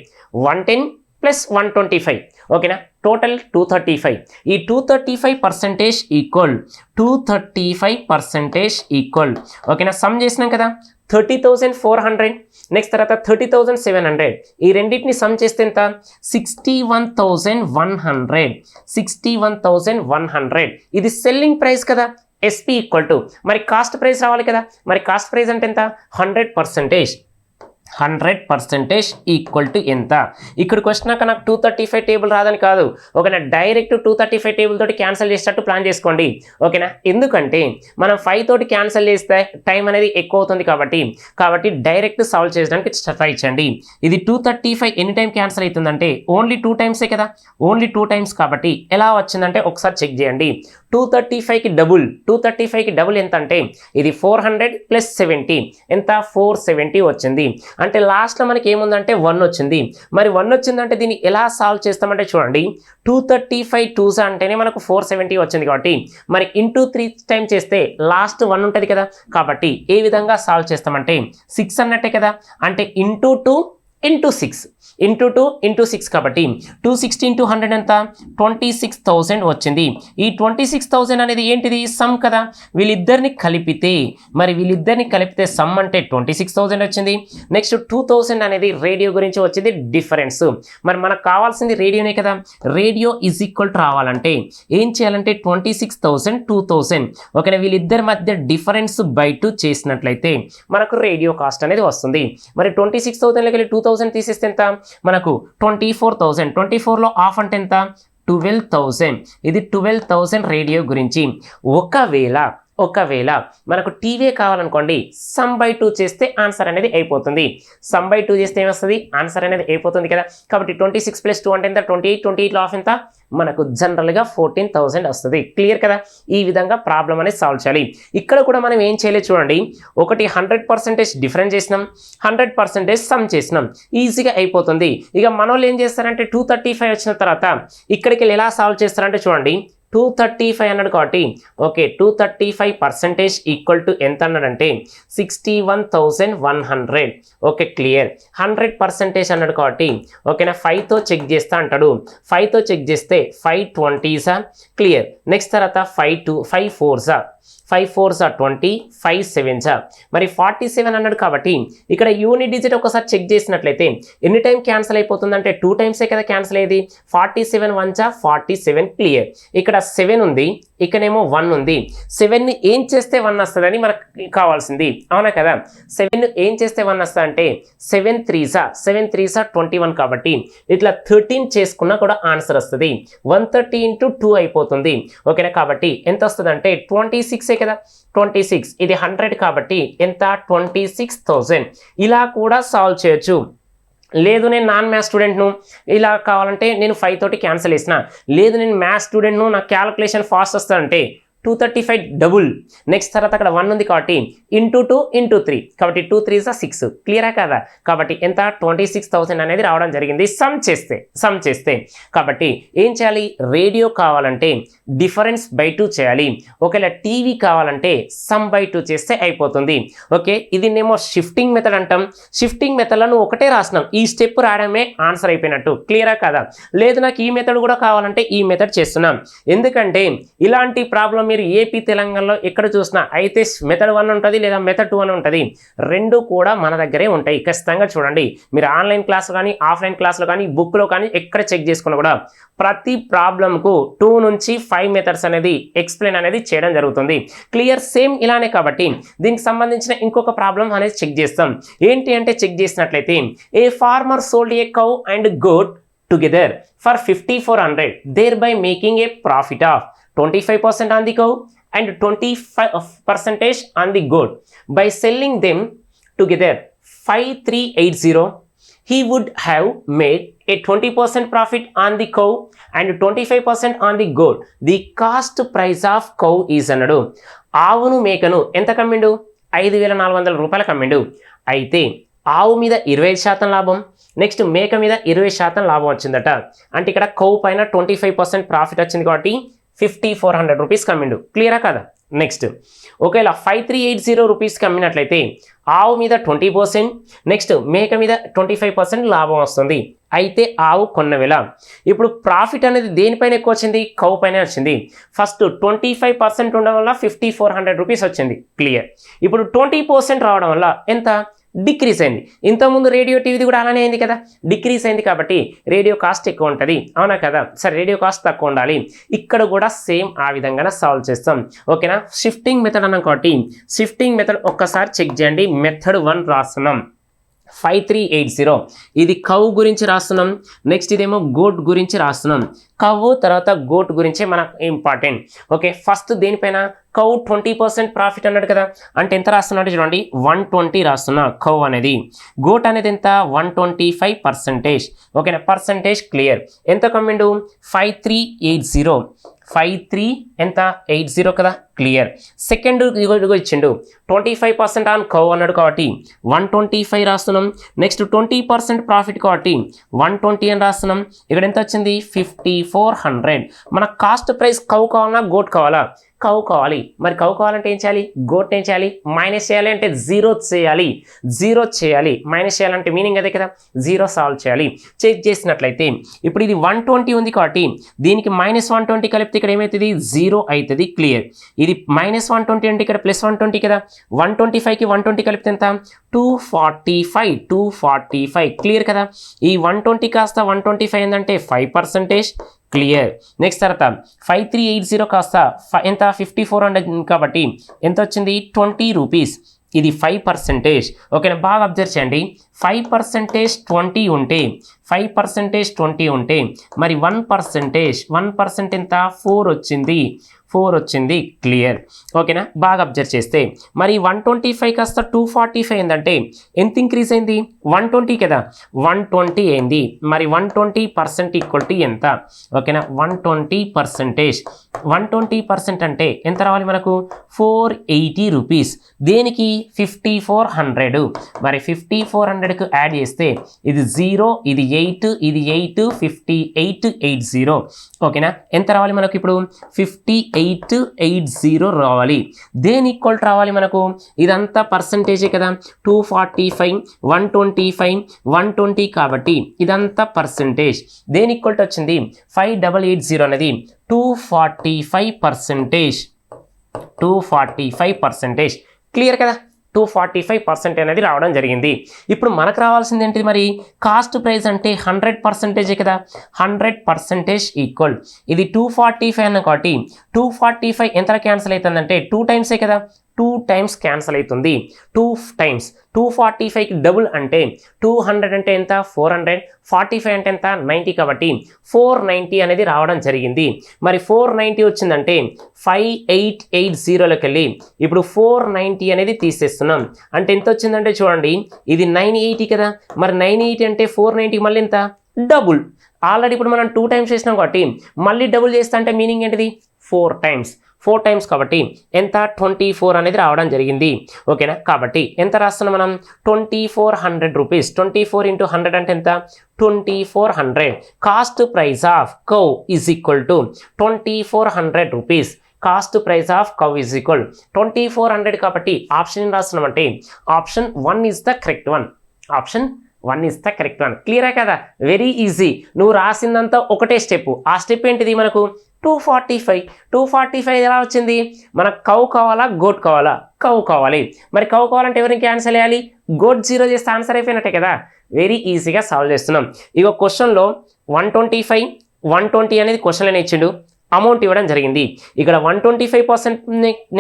110 + 125. ఓకేనా, టోటల్ 235. ఈ 235% ఈక్వల్ ఓకేనా. సమ్ చేసినాం కదా, 30,400. నెక్స్ట్ తర్వాత 30,700. ఈ రెండింటిని సమ్ చేస్తే ఎంత? 61,100. 61,100. ఇది సెల్లింగ్ ప్రైస్ కదా. ఎస్పీ ఈక్వల్ టు మరి కాస్ట్ ప్రైస్ రావాలి కదా. మరి కాస్ట్ ప్రైస్ అంటే ఎంత? 100%. 100% ఈక్వల్ టు ఎంత? ఇక్కడికి వచ్చినాక నాకు 235 టేబుల్ రాదని కాదు, ఓకేనా, డైరెక్ట్ 235 టేబుల్ తోటి క్యాన్సిల్ చేసేటట్టు ప్లాన్ చేసుకోండి. ఓకేనా, ఎందుకంటే మనం 5 తోటి క్యాన్సిల్ చేస్తే టైం అనేది ఎక్కువ అవుతుంది కాబట్టి డైరెక్ట్ సాల్వ్ చేయడానికి ట్రై చేయండి. ఇది 235 ఎన్ని టైం క్యాన్సిల్ అవుతుందంటే ఓన్లీ 2 టైమ్సే కదా. ఓన్లీ 2 టైమ్స్ కాబట్టి ఎలా వచ్చిందంటే ఒకసారి చెక్ చేయండి. 235కి డబుల్ ఎంత అంటే ఇది 400 + 70 ఎంత? 470 వచ్చింది. అంటే లాస్ట్లో మనకి ఏముందంటే 1 వచ్చింది. మరి 1 వచ్చిందంటే దీన్ని ఎలా సాల్వ్ చేస్తామంటే చూడండి, 235 2s అంటేనే మనకు 470 వచ్చింది కాబట్టి మరి ఇంటూ 3 టైం చేస్తే లాస్ట్ 1 ఉంటుంది కదా. కాబట్టి ఏ విధంగా సాల్వ్ చేస్తామంటే 6 అన్నట్టే కదా. అంటే ఇంటూ 2 ఇంటూ 6 ఇంటూ 2 ఇంటూ 6 కాబట్టి 260 × 100 ఎంత? 26,000 వచ్చింది. ఈ 26,000 అనేది ఏంటిది? సమ్ కదా. వీళ్ళిద్దరిని కలిపితే సమ్ అంటే 26,000 వచ్చింది. నెక్స్ట్ 2,000 అనేది రేడియో గురించి వచ్చింది డిఫరెన్స్. మరి మనకు కావాల్సింది రేడియోనే కదా. రేడియో ఈజ్ ఈక్వల్ టు రావాలంటే ఏం చేయాలంటే 26,000 2,000 ఓకేనా, వీళ్ళిద్దరి మధ్య డిఫరెన్స్ బై 2 చేసినట్లయితే మనకు రేడియో కాస్ట్ అనేది వస్తుంది. మరి 26,000లోకి వెళ్ళి 2,000 తీసేస్తే ఎంత? మనకు 24,000. 24లో హాఫ్ అంటే ఎంత? 12,000. ఇది 12,000 రేడియో గురించి. ఒకవేళ మనకు టీవీ కావాలనుకోండి, సమ్ బై 2 చేస్తే ఆన్సర్ అనేది అయిపోతుంది. సమ్ బై 2 చేస్తే ఏమొస్తుంది? ఆన్సర్ అనేది అయిపోతుంది కదా. కాబట్టి 26 + 2 అంటే ఎంత? 28. 28లో హాఫ్ ఎంత? మనకు జనరల్గా 14,000 వస్తుంది. క్లియర్ కదా. ఈ విధంగా ప్రాబ్లం అనేది సాల్వ్ చేయాలి. ఇక్కడ కూడా మనం ఏం చేయలేదు చూడండి, ఒకటి 100% డిఫరెన్స్ చేసినాం, 100% సమ్ చేసినాం, ఈజీగా అయిపోతుంది. ఇక మనోళ్ళు ఏం చేస్తారంటే 235 వచ్చిన తర్వాత ఇక్కడికి వెళ్ళి ఎలా సాల్వ్ చేస్తారంటే చూడండి, 235 అన్నాడు కాబట్టి ఓకే, 235% ఈక్వల్ టు ఎంత అన్నాడంటే 61,100. Okay, clear. 100% అన్నాడు కాబట్టి ఓకేనా, 5తో చెక్ చేస్తా అంటాడు. 5తో చెక్ చేస్తే 5 20s క్లియర్. నెక్స్ట్ తర్వాత 5 4s 5 4s 20, 5 7s మరి 47 అన్నాడు కాబట్టి ఇక్కడ యూనిట్ డిజిట్ ఒకసారి చెక్ చేసినట్లయితే ఎన్ని టైం క్యాన్సిల్ అయిపోతుందంటే 2 టైమ్సే కదా క్యాన్సిల్ అయ్యేది. 47 1s 47 క్లియర్. ఇక్కడ 7 ఉంది, ఇక్కడేమో 1 ఉంది. 7ని ఏం చేస్తే 1 వస్తుందని మనకు కావాల్సింది, అవునా కదా. 7ని ఏం చేస్తే 1 వస్తా అంటే 7 3s 21 కాబట్టి ఇట్లా 13 చేసుకున్నా కూడా ఆన్సర్ వస్తుంది. 130 × 2 అయిపోతుంది. ఓకేనా, కాబట్టి ఎంత వస్తుంది అంటే 26 కదా. 26 ఇది 100 కాబట్టి ఎంత 26,000. ఇలా కూడా సాల్వ్ చేయొచ్చు. లేదు నేను నాన్ మ్యాథ్స్ స్టూడెంట్ను, ఇలా కావాలంటే నేను 5 తోటి క్యాన్సిల్ చేసిన. లేదు నేను మ్యాథ్స్ స్టూడెంట్ను, నా క్యాలిక్యులేషన్ ఫాస్ట్ వస్తుందంటే 235 డబుల్. నెక్స్ట్ తర్వాత అక్కడ 1 ఉంది కాబట్టి ఇంటూ 2 ఇంటూ 3 కాబట్టి 2 3s 6. క్లియరా కదా. కాబట్టి ఎంత 26,000 అనేది రావడం జరిగింది సమ్ చేస్తే. కాబట్టి ఏం చేయాలి, రేడియో కావాలంటే డిఫరెన్స్ బై 2 చేయాలి. ఒకవేళ టీవీ కావాలంటే సమ్ బై 2 చేస్తే అయిపోతుంది. ఓకే, ఇది నేమో షిఫ్టింగ్ మెథడ్ అంటాం. షిఫ్టింగ్ మెథడ్లో నువ్వు ఒకటే రాసినాం, ఈ స్టెప్ రాయడమే ఆన్సర్ అయిపోయినట్టు. క్లియరా కదా. లేదు నాకు ఈ మెథడ్ కూడా కావాలంటే ఈ మెథడ్ చేస్తున్నాం. ఎందుకంటే ఇలాంటి ప్రాబ్లం మీరు ఏపీ తెలంగాణలో ఎక్కడ చూసినా అయితే మెథడ్ 1 ఉంటుంది లేదా మెథడ్ 2 అని ఉంటుంది. రెండు కూడా మన దగ్గరే ఉంటాయి. ఖచ్చితంగా చూడండి, మీరు ఆన్లైన్ క్లాస్ కానీ ఆఫ్లైన్ క్లాస్లో కానీ బుక్లో కానీ ఎక్కడ చెక్ చేసుకున్నా కూడా ప్రతి ప్రాబ్లంకు 2 నుంచి 5 మెథడ్స్ అనేది ఎక్స్ప్లెయిన్ అనేది చేయడం జరుగుతుంది. క్లియర్, సేమ్ ఇలానే. కాబట్టి దీనికి సంబంధించిన ఇంకొక ప్రాబ్లం అనేది చెక్ చేస్తాం. ఏంటి అంటే చెక్ చేసినట్లయితే a farmer sold a cow and goat together for 5,400 thereby making a profit of 25% on the cow and 25% on the goat. By selling them together 5,380 he would have made a 20% profit on the cow and 25% on the goat. The cost price of cow is అన్నాడు. ఆవును మేకను ఎంత కమ్మిండు, 5,400 రూపాయలు కమ్మిండు. అయితే ఆవు మీద 25% లాభం, next మేక మీద 20% లాభం వచ్చిందట. అంటే ఇక్కడ కౌ పైన 25% ప్రాఫిట్ వచ్చింది కాబట్టి 5,400 రూపీస్ కమ్మిండు. క్లియరా కదా. నెక్స్ట్ ఒకవేళ 5,380 రూపీస్ కమ్మినట్లయితే ఆవు మీద 20%, నెక్స్ట్ మేక మీద 25% లాభం వస్తుంది. అయితే ఆవు కొన్న వేళ ఇప్పుడు ప్రాఫిట్ అనేది దేనిపైన ఎక్కువ వచ్చింది, కౌ పైన వచ్చింది. ఫస్ట్ 25% ఉండడం వల్ల 5,400 రూపీస్ వచ్చింది. క్లియర్. ఇప్పుడు 20% రావడం వల్ల ఎంత డిక్రీస్ అయింది. ఇంతకుముందు రేడియో టీవీది కూడా అలానే అయింది కదా, డిక్రీస్ అయింది కాబట్టి రేడియో కాస్ట్ ఎక్కువ ఉంటుంది, అవునా కదా. సరే, రేడియో కాస్ట్ తక్కువ ఉండాలి. ఇక్కడ కూడా సేమ్ ఆ విధంగా సాల్వ్ చేస్తాం. ఓకేనా, షిఫ్టింగ్ మెథడ్ అన్నాం కాబట్టి షిఫ్టింగ్ మెథడ్ ఒక్కసారి చెక్ చేయండి. మెథడ్ 1 రాస్తున్నాం 5,380. ఇది కౌ గురించి రాస్తున్నాం. నెక్స్ట్ ఇదేమో గోట్ గురించి రాస్తున్నాం. కవ్వు తర్వాత గోట్ గురించే మనకు ఇంపార్టెంట్. ఓకే, ఫస్ట్ దేనిపైన కౌ 20% ప్రాఫిట్ అన్నాడు కదా, అంటే ఎంత రాస్తున్నాడు చూడండి, 120 రాస్తున్నా కౌ అనేది. గోట్ అనేది ఎంత 125%. ఓకేనా, పర్సంటేజ్ క్లియర్. ఎంత కమ్మిండు 5,380. 5,3 ఎంత 80 కదా. క్లియర్. సెకండ్ ఇచ్చిండు 25% ఆన్ కౌ అన్నాడు కాబట్టి 125 రాస్తున్నాం. నెక్స్ట్ 20% ప్రాఫిట్ కాబట్టి 120 అని రాస్తున్నాం. ఇక్కడ ఎంత వచ్చింది 5,400. మన కాస్ట్ ప్రైస్ కౌ కావాలా గోట్ కావాలా, కౌ కావాలి. మరి కౌ కావాలంటే ఏం చేయాలి, గోట్ ఏం చేయాలి, మైనస్ చేయాలి. అంటే జీరో చేయాలి. మైనస్ చేయాలంటే మీనింగ్ అదే కదా, జీరో సాల్వ్ చేయాలి. చెక్ చేసినట్లయితే ఇప్పుడు ఇది 120 ఉంది కాబట్టి దీనికి -120 కలిపితే ఇక్కడ ఏమవుతుంది 0 అవుతుంది. క్లియర్. ఇది -120 అంటే ఇక్కడ +120 కదా. 125కి 120 కలిపితే ఎంత 245. క్లియర్ కదా. ఈ 120 కాస్త 125 ఏంటంటే 5%. క్లియర్. నెక్స్ట్ తర్వాత 5,380 కాస్త ఎంత 5,400 కాబట్టి ఎంత వచ్చింది 20 రూపీస్. ఇది 5%. ఓకేనా, బాగా అబ్జర్వ్ చేయండి. 5% 20 ఉంటే 5% 20 ఉంటే మరి 1% ఎంత 4 వచ్చింది. క్లియర్. ఓకేనా, బాగా అబ్జర్వ్ చేస్తే మరి 125 కాస్త 245 ఏంటంటే ఎంత ఇంక్రీజ్ అయింది 120 కదా, 120 అయింది. మరి 120% ఈక్వల్ టు ఎంత, ఓకేనా 120% అంటే ఎంత రావాలి మనకు 480 రూపీస్. దేనికి 5,400. మరి 5,400కు యాడ్ చేస్తే ఇది 0, ఇది 8, ఇది 8, 5880. ఓకేనా, ఎంత రావాలి మనకు ఇప్పుడు 5880 రావాలి. దేని ఈక్వల్ రావాలి మనకు, ఇదంతా పర్సంటేజే కదా, 245, 125, 120 కాబట్టి ఇదంతా పర్సంటేజ్. దేని ఈక్వల్ వచ్చింది 5880 అనేది 245%. 245%. క్లియర్ కదా, 245% అనేది రావడం జరిగింది. ఇప్పుడు మనకు రావాల్సింది ఏంటిది మరి, కాస్ట్ ప్రైస్ అంటే 100% కదా, 100% ఈక్వల్ ఇది 245 అన్న కాబట్టి 245 ఎంత క్యాన్సిల్ అవుతుందంటే 2 టైమ్సే కదా, 2 టైమ్స్ క్యాన్సిల్ అవుతుంది. 2 టైమ్స్ 245కి డబుల్ అంటే 200 అంటే ఎంత 400, 45 అంటే ఎంత 90 కాబట్టి 490 అనేది రావడం జరిగింది. మరి 490 వచ్చిందంటే 5880లోకి వెళ్ళి ఇప్పుడు 490 అనేది తీసేస్తున్నాం. అంటే ఎంత వచ్చిందంటే చూడండి, ఇది 980 కదా, మరి 980 అంటే 490 మళ్ళీ ఎంత డబుల్. ఆల్రెడీ ఇప్పుడు మనం 2 టైమ్స్ చేసినాం కాబట్టి మళ్ళీ డబుల్ చేస్తా అంటే మీనింగ్ ఏంటిది 4 టైమ్స్. 4 టైమ్స్ కాబట్టి ఎంత 24 అనేది రావడం జరిగింది. ఓకేనా, కాబట్టి ఎంత రాస్తున్నాం మనం 2400 రూపీస్. 24 × 100 అంటే ఎంత 2400. Cost price of cow is equal to 2400 rupees. Cost price of cow is equal 2400 కాబట్టి ఆప్షన్ ఏం రాస్తున్నాం అంటే option 1 is the correct one. ఆప్షన్ 1 ఈజ్ ద కరెక్ట్ వన్. క్లియరా కదా, వెరీ ఈజీ. నువ్వు రాసిందంతా ఒకటే స్టెప్. ఆ స్టెప్ ఏంటిది మనకు 245 ఎలా వచ్చింది, మనకు కౌ కావాలా గోట్ కావాలా, కౌ కావాలి. మరి కౌ కావాలంటే ఎవరిని క్యాన్సిల్ చేయాలి, గోట్ 0 చేస్తే ఆన్సర్ అయిపోయినట్టే కదా. వెరీ ఈజీగా సాల్వ్ చేస్తున్నాం. ఇక క్వశ్చన్లో 125 120 అనేది క్వశ్చన్ ఇచ్చిండు, అమౌంట్ ఇవ్వడం జరిగింది. ఇక్కడ 125%,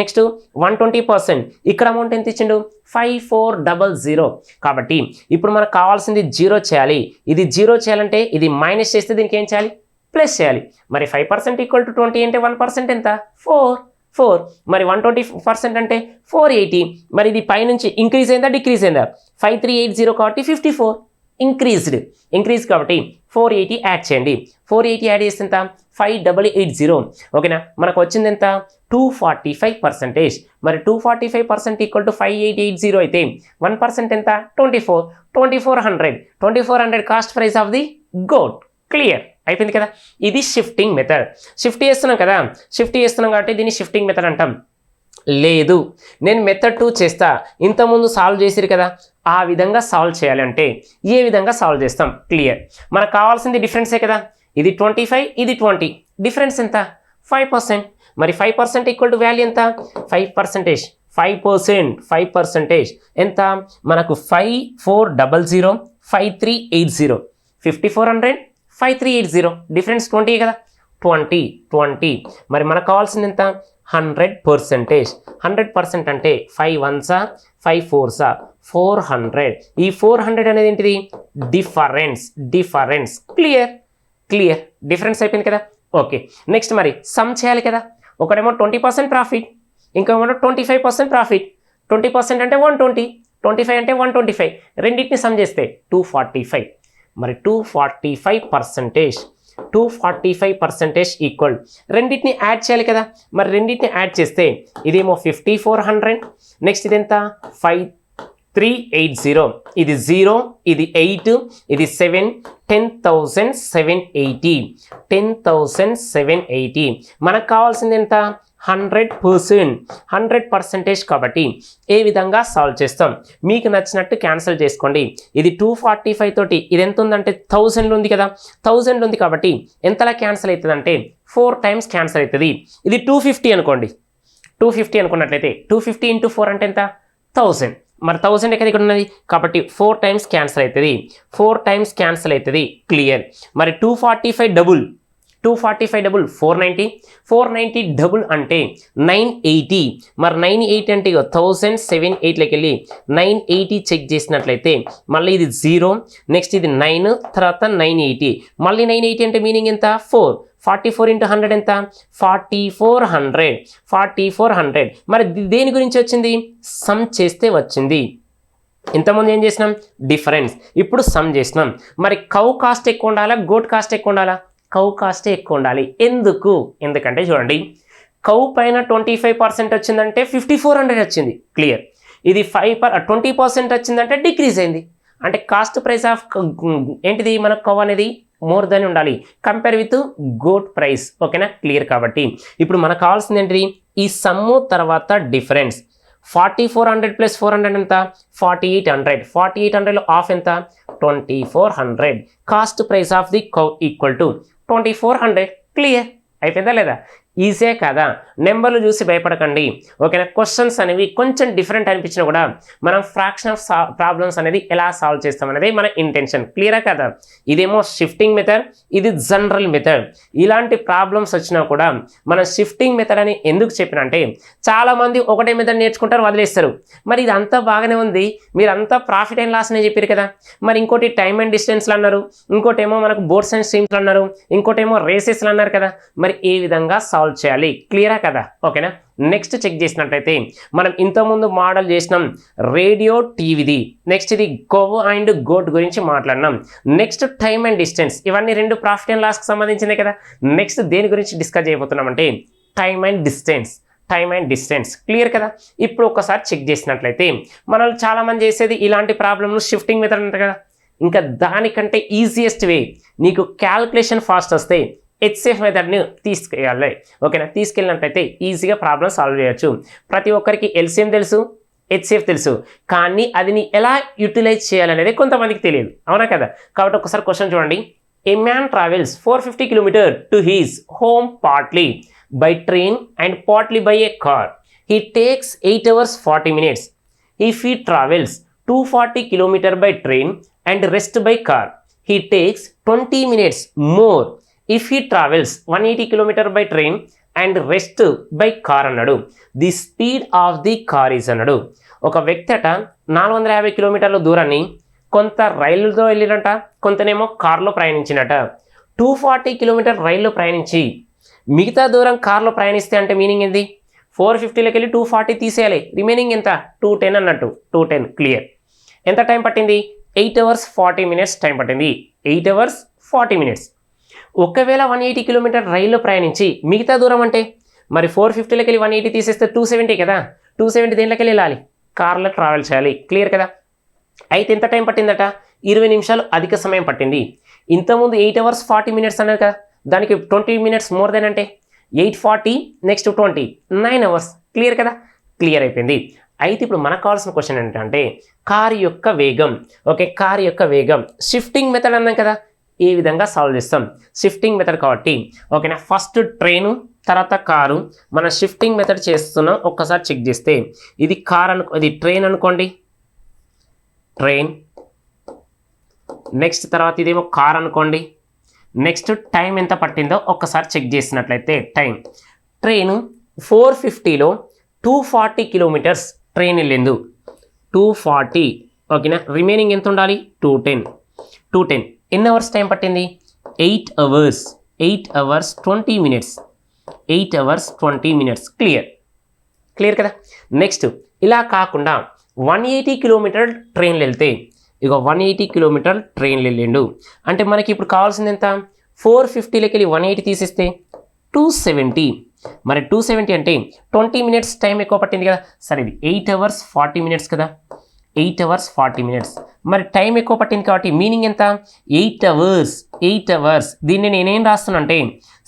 నెక్స్ట్ 120%, ఇక్కడ అమౌంట్ ఎంత ఇచ్చిండు 5400. కాబట్టి ఇప్పుడు మనకు కావాల్సింది 0 చేయాలి. ఇది 0 చేయాలంటే ఇది మైనస్ చేస్తే దీనికి ఏం చేయాలి, ప్లస్ చేయాలి. మరి 5% = 20 అంటే 1% ఎంత 4. మరి 120% అంటే 480. మరి ఇది పైనుంచి ఇంక్రీజ్ అయిందా డిక్రీజ్ అయిందా, 5380 కాబట్టి 54 ఇంక్రీజ్ కాబట్టి 480 యాడ్ చేయండి. 480 యాడ్ చేస్తే ఎంత 5880. ఓకేనా, మనకు వచ్చింది ఎంత 245%. మరి 245% = 5880 అయితే 1% ఎంత 2400 cost price of the goat. Clear అయిపోయింది కదా. ఇది షిఫ్టింగ్ మెథడ్. షిఫ్ట్ చేస్తున్నాం కదా, షిఫ్ట్ చేస్తున్నాం కాబట్టి దీన్ని షిఫ్టింగ్ మెథడ్ అంటాం. లేదు, నేను మెథడ్ 2 చేస్తా, ఇంతకుముందు సాల్వ్ చేసిరు కదా, ఆ విధంగా సాల్వ్ చేయాలంటే ఏ విధంగా సాల్వ్ చేస్తాం. క్లియర్, మనకు కావాల్సింది డిఫరెన్సే కదా. ఇది 25, ఇది 20, డిఫరెన్స్ ఎంత 5%. మరి 5% = వాల్యూ ఎంత 5%. 5% ఎంత మనకు 5400 5380. 5400 5380 డిఫరెన్స్ 20 కదా, 20. మరి మనకు కావాల్సింది ఎంత 100%. 100% అంటే 5 1s 5 4s 400. ఈ 400 అనేది ఏంటిది డిఫరెన్స్. క్లియర్ డిఫరెన్స్ అయిపోయింది కదా. ఓకే, నెక్స్ట్ మరి సమ్ చేయాలి కదా. ఒకటేమో 20% ప్రాఫిట్, ఇంకేమో 25% ప్రాఫిట్. 20% అంటే 120, 25 అంటే 125. రెండింటిని సమ్ చేస్తే 245. మరి 245% ఈక్వల్ రెండింటిని యాడ్ చేయాలి కదా. మరి రెండింటిని యాడ్ చేస్తే ఇదేమో 5400, నెక్స్ట్ ఇది ఎంత 5380, ఇది 0, ఇది 8, ఇది 7, 10,780. మనకు కావాల్సింది ఎంత 100% కాబట్టి ఏ విధంగా సాల్వ్ చేస్తాం, మీకు నచ్చినట్టు క్యాన్సిల్ చేసుకోండి. ఇది 245 తోటి ఇది ఎంత ఉందంటే 1000 ఉంది కదా, 1000 ఉంది కాబట్టి ఎంతలా క్యాన్సిల్ అవుతుంది అంటే 4 టైమ్స్ క్యాన్సిల్ అవుతుంది. ఇది 250 అనుకోండి, 250 అనుకున్నట్లయితే 250 × 4 అంటే ఎంత 1000. మరి 1000 ఇక్కడ ఉన్నది కాబట్టి 4 టైమ్స్ క్యాన్సిల్ అవుతుంది. 4 టైమ్స్ క్యాన్సిల్ అవుతుంది. క్లియర్. మరి 245 డబుల్ 490 డబుల్ అంటే 980. మరి 980 అంటే 1078లోకి వెళ్ళి 980 చెక్ చేసినట్లయితే మళ్ళీ ఇది 0, నెక్స్ట్ ఇది 9, తర్వాత 980, మళ్ళీ 980 అంటే మీనింగ్ ఎంత 4. 44 × 100 ఎంత 4400. మరి దేని గురించి వచ్చింది, సమ్ చేస్తే వచ్చింది. ఇంతకుముందు ఏం చేసినాం డిఫరెన్స్, ఇప్పుడు సమ్ చేసినాం. మరి కౌ కాస్ట్ ఎక్కువ ఉండాలా గోట్ కాస్ట్ ఎక్కువ ఉండాలా, కౌ కాస్టే ఎక్కువ ఉండాలి. ఎందుకంటే చూడండి, కౌ పైన 25% వచ్చిందంటే 5400 వచ్చింది. క్లియర్. ఇది 20% వచ్చిందంటే డిక్రీజ్ అయింది. అంటే కాస్ట్ ప్రైస్ ఆఫ్ ఏంటిది మనకు కౌ అనేది మోర్ దాని ఉండాలి కంపేర్ విత్ గోట్ ప్రైస్. ఓకేనా, క్లియర్. కాబట్టి ఇప్పుడు మనకు కావాల్సింది ఏంటిది, ఈ సమ్ము తర్వాత డిఫరెన్స్. 4400 + 400 ఎంత 4800. 4800లో ఆఫ్ ఎంత 2400. Cost price of the cow equal to 2400. Clear అయిపోయిందా లేదా. ఈజీ కదా, నెంబర్లు చూసి భయపడకండి. ఓకేనా, క్వశ్చన్స్ అనేవి కొంచెం డిఫరెంట్ అనిపించినా కూడా మనం ఫ్రాక్షన్ ఆఫ్ ప్రాబ్లమ్స్ అనేది ఎలా సాల్వ్ చేస్తాం అనేది మన ఇంటెన్షన్. క్లియరా కదా, ఇదేమో షిఫ్టింగ్ మెథడ్, ఇది జనరల్ మెథడ్. ఇలాంటి ప్రాబ్లమ్స్ వచ్చినా కూడా మనం షిఫ్టింగ్ మెథడ్ అని ఎందుకు చెప్పినంటే చాలామంది ఒకటే మెథడ్ నేర్చుకుంటారు, వదిలేస్తారు. మరి ఇదంతా బాగానే ఉంది, మీరు అంతా ప్రాఫిట్ అండ్ లాస్ అనే చెప్పారు కదా, మరి ఇంకోటి టైమ్ అండ్ డిస్టెన్స్లు అన్నారు, ఇంకోటి ఏమో మనకు బోర్డ్స్ అండ్ స్ట్రీమ్స్లు అన్నారు, ఇంకోటి ఏమో రేసెస్లు అన్నారు కదా, మరి ఏ విధంగా సాల్వ్ చేయాలి? క్లియరా కదా. ఓకేనా, నెక్స్ట్ చెక్ చేసినట్లయితే మనం ఇంతకుముందు మోడల్ చేసినాం రేడియో టీవీది, నెక్స్ట్ ఇది కొవ్వు అండ్ గోట్ గురించి మాట్లాడినాం, నెక్స్ట్ టైమ్ అండ్ డిస్టెన్స్, ఇవన్నీ రెండు ప్రాఫిట్ అండ్ లాస్కి సంబంధించిందే కదా. నెక్స్ట్ దేని గురించి డిస్కస్ చేయబోతున్నాం అంటే time and distance. Time and distance clear కదా. ఇప్పుడు ఒకసారి చెక్ చేసినట్లయితే మనం చాలామంది చేసేది ఇలాంటి ప్రాబ్లమ్లు షిఫ్టింగ్ మెథడ్ అంటారు కదా, ఇంకా దానికంటే ఈజియెస్ట్ వే నీకు క్యాల్కులేషన్ ఫాస్ట్ వస్తే హెచ్సిఎఫ్ మెథడ్ని తీసుకెళ్ళాలి. ఓకేనా, తీసుకెళ్ళినట్లయితే ఈజీగా ప్రాబ్లమ్ సాల్వ్ చేయొచ్చు. ప్రతి ఒక్కరికి ఎల్సిఎం తెలుసు, హెచ్సిఎఫ్ తెలుసు, కానీ అది ఎలా యూటిలైజ్ చేయాలనేది కొంతమందికి తెలియదు, అవునా కదా. కాబట్టి ఒకసారి క్వశ్చన్ చూడండి. ఏ man travels 450 km to he's home partly by train and partly by a car. He takes 8 hours 40 minutes. If he travels 240 km by train and rest by car, he takes 20 minutes more. If he travels 180 km by train and rest by car అన్నాడు. The speed of the car is అన్నాడు. ఒక వ్యక్తి అట 450 కిలోమీటర్ల దూరాన్ని కొంత రైలుతో వెళ్ళినట, కొంతనేమో కార్లో ప్రయాణించినట. 240 kilometre రైల్లో ప్రయాణించి మిగతా దూరం కార్లో ప్రయాణిస్తే అంటే మీనింగ్ ఏంది? 450లోకి వెళ్ళి 240 తీసేయాలి, రిమైనింగ్ ఎంత? 210 అన్నట్టు. 210 క్లియర్. ఎంత టైం పట్టింది? 8 hours 40 minutes టైం పట్టింది. 8 hours 40 minutes. ఒకవేళ 180 కిలోమీటర్ రైల్లో ప్రయాణించి మిగతా దూరం అంటే మరి 450లోకి వెళ్ళి 180 తీసేస్తే 270 కదా. 270 దేంట్లోకి వెళ్ళి వెళ్ళాలి? కార్లో ట్రావెల్ చేయాలి. క్లియర్ కదా. అయితే ఎంత టైం పట్టిందట? 20 నిమిషాలు అధిక సమయం పట్టింది. ఇంతకుముందు 8 hours 40 minutes అన్నారు కదా, దానికి 20 minutes మోర్ దెన్ అంటే 840 నెక్స్ట్ 20 9 hours. క్లియర్ కదా, క్లియర్ అయిపోయింది. అయితే ఇప్పుడు మనకు కావాల్సిన క్వశ్చన్ ఏంటంటే కారు యొక్క వేగం. ఓకే, కారు యొక్క వేగం షిఫ్టింగ్ మెథడ్ అన్నాం కదా, ఏ విధంగా సాల్వ్ చేస్తాం? షిఫ్టింగ్ మెథడ్ కాబట్టి ఓకేనా, ఫస్ట్ ట్రైను తర్వాత కారు, మన షిఫ్టింగ్ మెథడ్ చేస్తున్నాం. ఒక్కసారి చెక్ చేస్తే ఇది కార్ ఇది ట్రైన్ అనుకోండి, ట్రైన్. నెక్స్ట్ తర్వాత ఇదేమో కార్ అనుకోండి. నెక్స్ట్ టైం ఎంత పట్టిందో ఒక్కసారి చెక్ చేసినట్లయితే టైం, ట్రైన్ 450లో 240 కిలోమీటర్స్ ట్రైన్ వెళ్ళింది. 240 ఓకేనా, రిమైనింగ్ ఎంత ఉండాలి? 210. ఎన్ని అవర్స్ టైం పట్టింది? 8 hours 20 minutes. 8 hours 20 minutes. Clear కదా. నెక్స్ట్ ఇలా కాకుండా 180 కిలోమీటర్ ట్రైన్లు వెళ్తే, ఇక 180 కిలోమీటర్ ట్రైన్లు వెళ్ళిండు అంటే మనకి ఇప్పుడు కావాల్సింది ఎంత? 450లోకి వెళ్ళి 180 తీసేస్తే 270. మరి 270 అంటే 20 minutes టైం ఎక్కువ పట్టింది కదా. సరే ఇది 8 hours 40 minutes కదా, 8 hours 40 minutes. మరి టైం ఎక్కువ పట్టింది కాబట్టి మీనింగ్ ఎంత? 8 hours. దీన్ని నేనేం రాస్తున్నా అంటే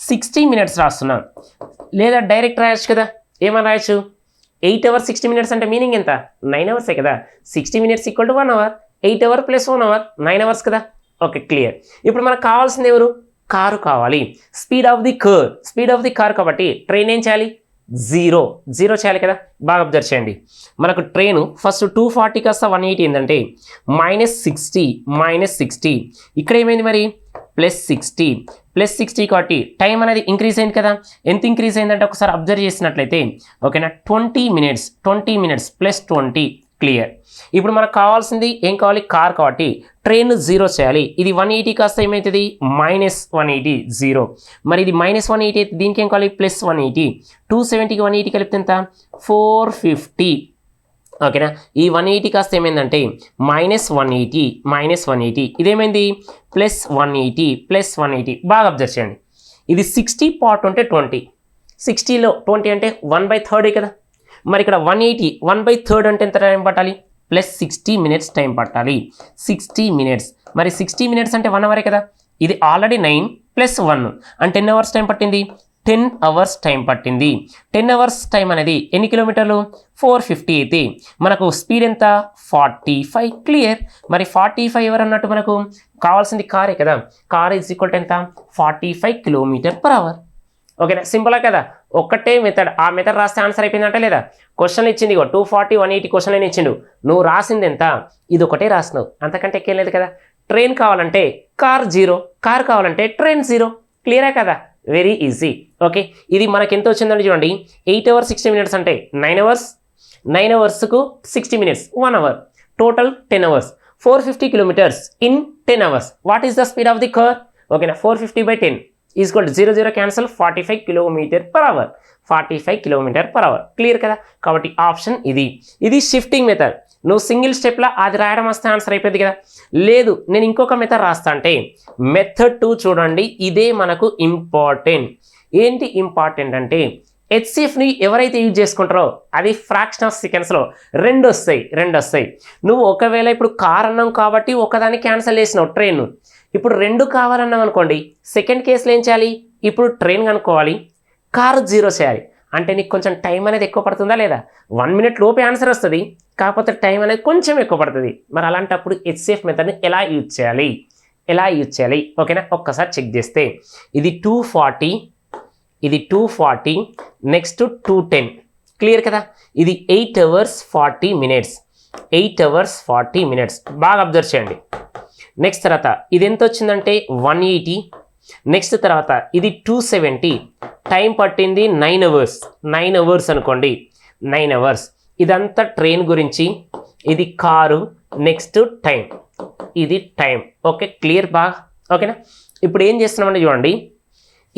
60 minutes రాస్తున్నా, లేదా డైరెక్ట్ రాయొచ్చు కదా. ఏమని రాయొచ్చు? 8 hours 60 minutes అంటే మీనింగ్ ఎంత? 9 hours కదా. 60 minutes = 1 hour. 8 hours + 1 hour 9 hours కదా. Okay, clear. ఇప్పుడు మనకు కావాల్సింది ఎవరు? కారు కావాలి. స్పీడ్ ఆఫ్ ది కార్ కాబట్టి ట్రైన్ ఏం చేయాలి? జీరో చేయాలి కదా. బాగా అబ్జర్వ్ చేయండి. మనకు ట్రైన్ ఫస్ట్ 240 కాస్త 180 ఏంటంటే -60. ఇక్కడ ఏమైంది మరి? +60 కాబట్టి టైం అనేది ఇంక్రీజ్ అయింది కదా. ఎంత ఇంక్రీజ్ అయిందంటే ఒకసారి అబ్జర్వ్ చేసినట్లయితే ఓకేనా, 20 minutes +20 క్లియర్. ఇప్పుడు మనకు కావాల్సింది ఏం కావాలి? కార్ కాబట్టి ట్రైన్ 0 చేయాలి. ఇది 180 కాస్త ఏమవుతుంది? -180 0. మరి ఇది -180 అయితే దీనికి ఏం కావాలి? +180. 270కి 180 కలిపితే ఎంత? 450. ఓకేనా, ఈ 180 కాస్త ఏమైందంటే -180. ఇదేమైంది? +180. బాగా అబ్జర్వ్ చేయండి. ఇది 60 పార్ట్ ఉంటే 20, 60లో 20 అంటే 1/3 కదా. మరి ఇక్కడ 180 1/3 అంటే ఎంత టైం పట్టాలి? +60 minutes టైం పట్టాలి. 60 minutes. మరి 60 minutes అంటే 1 hour కదా. ఇది ఆల్రెడీ 9 + 1 అంటే 10 hours టైం పట్టింది. 10 hours టైం పట్టింది. 10 hours టైం అనేది ఎన్ని కిలోమీటర్లు? 450 అయితే మనకు స్పీడ్ ఎంత? 45. క్లియర్. మరి 45 ఎవరు అన్నట్టు మనకు కావాల్సింది కారే కదా. కార్ = ఎంత? 45 km/h. ఓకేనా, సింపుల్ కదా. ఒకటే మెథడ్, ఆ మెథడ్ రాస్తే ఆన్సర్ అయిపోయిందంటే లేదా? క్వశ్చన్ ఇచ్చింది 240 180 క్వశ్చన్ ఇచ్చిండు, నువ్వు రాసింది ఎంత? ఇది ఒకటే రాసినావు, అంతకంటే ఎక్కేలేదు కదా. ట్రైన్ కావాలంటే కార్ 0, కార్ కావాలంటే ట్రైన్ 0. క్లియరా కదా? Very easy. ఓకే, ఇది మనకి ఎంత వచ్చిందండి చూడండి, 8 hours 60 minutes అంటే 9 hours, 9 hoursకు 60 minutes 1 hour, total 10 hours, 450 kilometers in 10 hours. What is the speed of the car? ఓకేనా, 450 by 10 is equal to 0 0 cancel 45 km/h, 45 km/h. Clear కదా? కాబట్టి ఆప్షన్ ఇది షిఫ్టింగ్ మెథడ్. నువ్వు సింగిల్ స్టెప్లో అది రాయడం వస్తే ఆన్సర్ అయిపోయింది కదా. లేదు నేను ఇంకొక మెథడ్ రాస్తా అంటే మెథడ్ 2 చూడండి, ఇదే మనకు ఇంపార్టెంట్. ఏంటి ఇంపార్టెంట్ అంటే హెచ్సిఎఫ్ని ఎవరైతే యూజ్ చేసుకుంటారో అది ఫ్రాక్షన్ ఆఫ్ సెకండ్స్లో రెండు వస్తాయి. నువ్వు ఒకవేళ ఇప్పుడు కార్ అన్నాం కాబట్టి ఒకదాన్ని క్యాన్సిల్ చేసినావు ట్రైన్, ఇప్పుడు 2 కావాలన్నాం అనుకోండి, సెకండ్ కేసులో ఏం చేయాలి? ఇప్పుడు ట్రైన్ కనుక్కోవాలి, కారు 0 చేయాలి. అంటే నీకు కొంచెం టైం అనేది ఎక్కువ పడుతుందా లేదా? 1 minute లోపే ఆన్సర్ వస్తుంది, కాకపోతే టైం అనేది కొంచెం ఎక్కువ పడుతుంది. మరి అలాంటప్పుడు హెచ్సిఎఫ్ మెథడ్ని ఎలా యూజ్ చేయాలి? ఓకేనా, ఒక్కసారి చెక్ చేస్తే ఇది 240, ఇది 240, నెక్స్ట్ 210. క్లియర్ కదా? ఇది 8 hours 40 minutes, 8 hours 40 minutes. బాగా అబ్జర్వ్ చేయండి. నెక్స్ట్ తర్వాత ఇది ఎంత వచ్చిందంటే 180, నెక్స్ట్ తర్వాత ఇది 270, టైం పట్టింది 9 hours అనుకోండి, 9 hours. ఇదంతా ట్రైన్ గురించి, ఇది కారు, నెక్స్ట్ టైం, ఇది టైం. ఓకే, క్లియర్ బాగా? ఓకేనా, ఇప్పుడు ఏం చేస్తున్నామంటే చూడండి,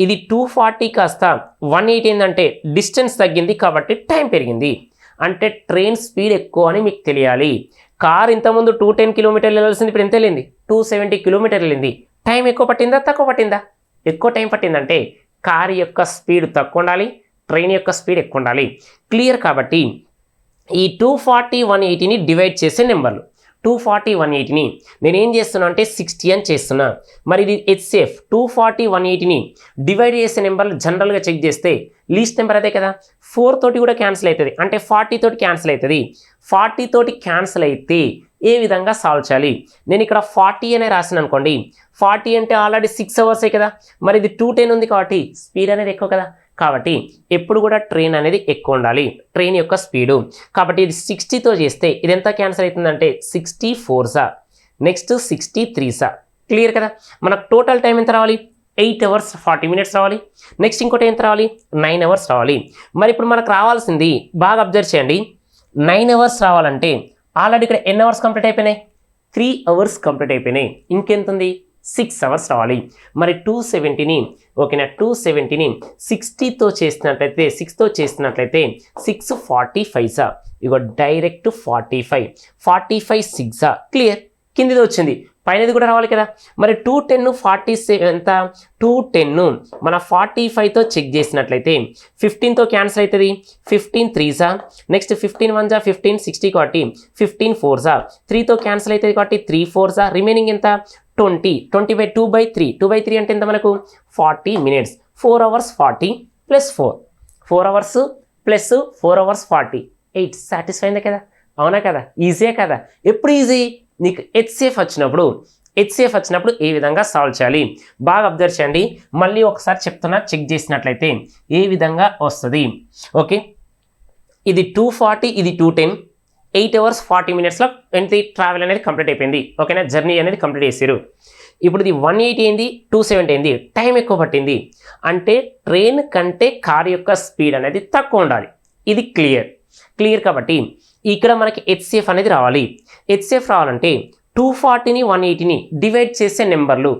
ఇది 240 కాస్త 180 ఏంటంటే డిస్టెన్స్ తగ్గింది కాబట్టి టైం పెరిగింది, అంటే ట్రైన్ స్పీడ్ ఎక్కువ అని మీకు తెలియాలి. కార్ ఇంతకుముందు 210 kilometers వెళ్ళాల్సింది, ఇప్పుడు ఎంత వెళ్ళింది? 270 kilometers వెళ్ళింది. టైం ఎక్కువ పట్టిందా తక్కువ పట్టిందా? ఎక్కువ టైం పట్టిందంటే కార్ యొక్క స్పీడ్ తక్కువ ఉండాలి, ట్రైన్ యొక్క స్పీడ్ ఎక్కువ ఉండాలి. క్లియర్? కాబట్టి ఈ 240 180ని డివైడ్ చేసే నెంబర్లు, 240 180ని నేను ఏం చేస్తున్నా అంటే 60 అని చేస్తున్నా. మరి ఇది హెచ్సిఎఫ్ 240 180ని డివైడ్ చేసే నెంబర్లు జనరల్గా చెక్ చేస్తే లీస్ట్ నెంబర్ అదే కదా, 4 తోటి కూడా క్యాన్సిల్ అవుతుంది, అంటే 40 తోటి క్యాన్సిల్ అవుతుంది. 40 తోటి క్యాన్సిల్ అయితే ఏ విధంగా సాల్వ్ చేయాలి? నేను ఇక్కడ 40 అనే రాసిన అనుకోండి, 40 అంటే ఆల్రెడీ 6 hours కదా, మరి ఇది 210 ఉంది కాబట్టి స్పీడ్ అనేది ఎక్కువ కదా. కాబట్టి ఎప్పుడు కూడా ట్రైన్ అనేది ఎక్కువ ఉండాలి, ట్రైన్ యొక్క స్పీడు. కాబట్టి ఇది 60తో చేస్తే ఇది ఎంత క్యాన్సిల్ అవుతుందంటే 64 నెక్స్ట్ 63. క్లియర్ కదా? మనకు టోటల్ టైం ఎంత రావాలి? 8 hours 40 minutes రావాలి. నెక్స్ట్ ఇంకోటి ఎంత రావాలి? 9 hours రావాలి. మరి ఇప్పుడు మనకు రావాల్సింది బాగా అబ్జర్వ్ చేయండి, 9 hours రావాలంటే ఆల్రెడీ ఇక్కడ ఎన్ని అవర్స్ కంప్లీట్ అయిపోయినాయి? 3 hours కంప్లీట్ అయిపోయినాయి. ఇంకెంత ఉంది? 6 hours రావాలి. మరి 270ని ఓకేనా, 270ని 60తో చేసినట్లయితే 6తో చేసినట్లయితే 645 ఇగో డైరెక్ట్ 45 6 క్లియర్? కిందిది వచ్చింది, పైనది కూడా రావాలి కదా. మరి 210 47 ఎంత? 210 మన 45తో చెక్ చేసినట్లయితే 15తో క్యాన్సిల్ అవుతుంది, 15 3 నెక్స్ట్ 15 1 15 60 కాబట్టి 15 4 3తో క్యాన్సిల్ అవుతుంది కాబట్టి 3 4 రిమైనింగ్ ఎంత? 20 20 by 2 by 3 2 by 3 అంటే ఎంత మనకు? 40 minutes. 4 hours 40 plus 4 hours plus 4 hours 40 8 satisfy అయిందా కదా? అవునా కదా? ఈజీయే కదా? ఎప్పుడు ఈజీ? నీకు హెచ్సిఎఫ్ వచ్చినప్పుడు ఏ విధంగా సాల్వ్ చేయాలి బాగా అబ్జర్వ్ చేయండి. మళ్ళీ ఒకసారి చెప్తున్నా, చెక్ చేసినట్లయితే ఏ విధంగా వస్తుంది. ఓకే, ఇది 240, ఇది 210, 8 hours 40 minutesలో ఏంటి ట్రావెల్ అనేది కంప్లీట్ అయిపోయింది. ఓకేనా, జర్నీ అనేది కంప్లీట్ చేసారు. ఇప్పుడు ఇది 180 అయింది, 270 అయింది, టైం ఎక్కువ పట్టింది, అంటే ట్రైన్ కంటే కార్ యొక్క స్పీడ్ అనేది తక్కువ ఉండాలి. ఇది క్లియర్ కాబట్టి ఇక్కడ మనకి హెచ్సిఎఫ్ అనేది రావాలి. హెచ్సిఎఫ్ రావాలంటే 240ని 180ని డివైడ్ చేసే నెంబర్లు.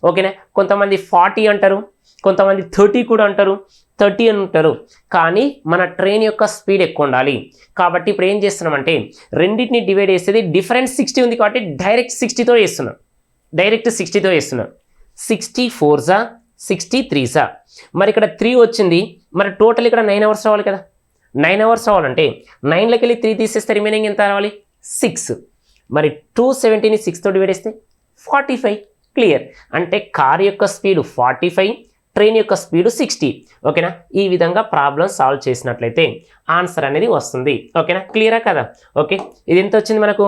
ఓకేనా, కొంతమంది 40 అంటారు, కొంతమంది 30 కూడా అంటారు, 30 అని ఉంటారు. కానీ మన ట్రైన్ యొక్క స్పీడ్ ఎక్కువ ఉండాలి కాబట్టి ఇప్పుడు ఏం చేస్తున్నామంటే రెండింటిని డివైడ్ చేసేది డిఫరెన్స్ 60 ఉంది కాబట్టి డైరెక్ట్ 60తో చేస్తున్నాం. 64 63 మరి ఇక్కడ 3 వచ్చింది, మరి టోటల్ ఇక్కడ 9 hours రావాలి కదా. 9 hours రావాలంటే 9లోకి వెళ్ళి 3 తీసేస్తే రిమైనింగ్ ఎంత రావాలి? 6. మరి 270ని 6తో డివైడ్ చేస్తే 45. క్లియర్? అంటే కార్ యొక్క స్పీడ్ 45, ట్రైన్ యొక్క స్పీడ్ 60. ఓకేనా, ఈ విధంగా ప్రాబ్లం సాల్వ్ చేసినట్లయితే ఆన్సర్ అనేది వస్తుంది. ఓకేనా, క్లియరా కదా? ఓకే, ఇది ఎంత వచ్చింది మనకు?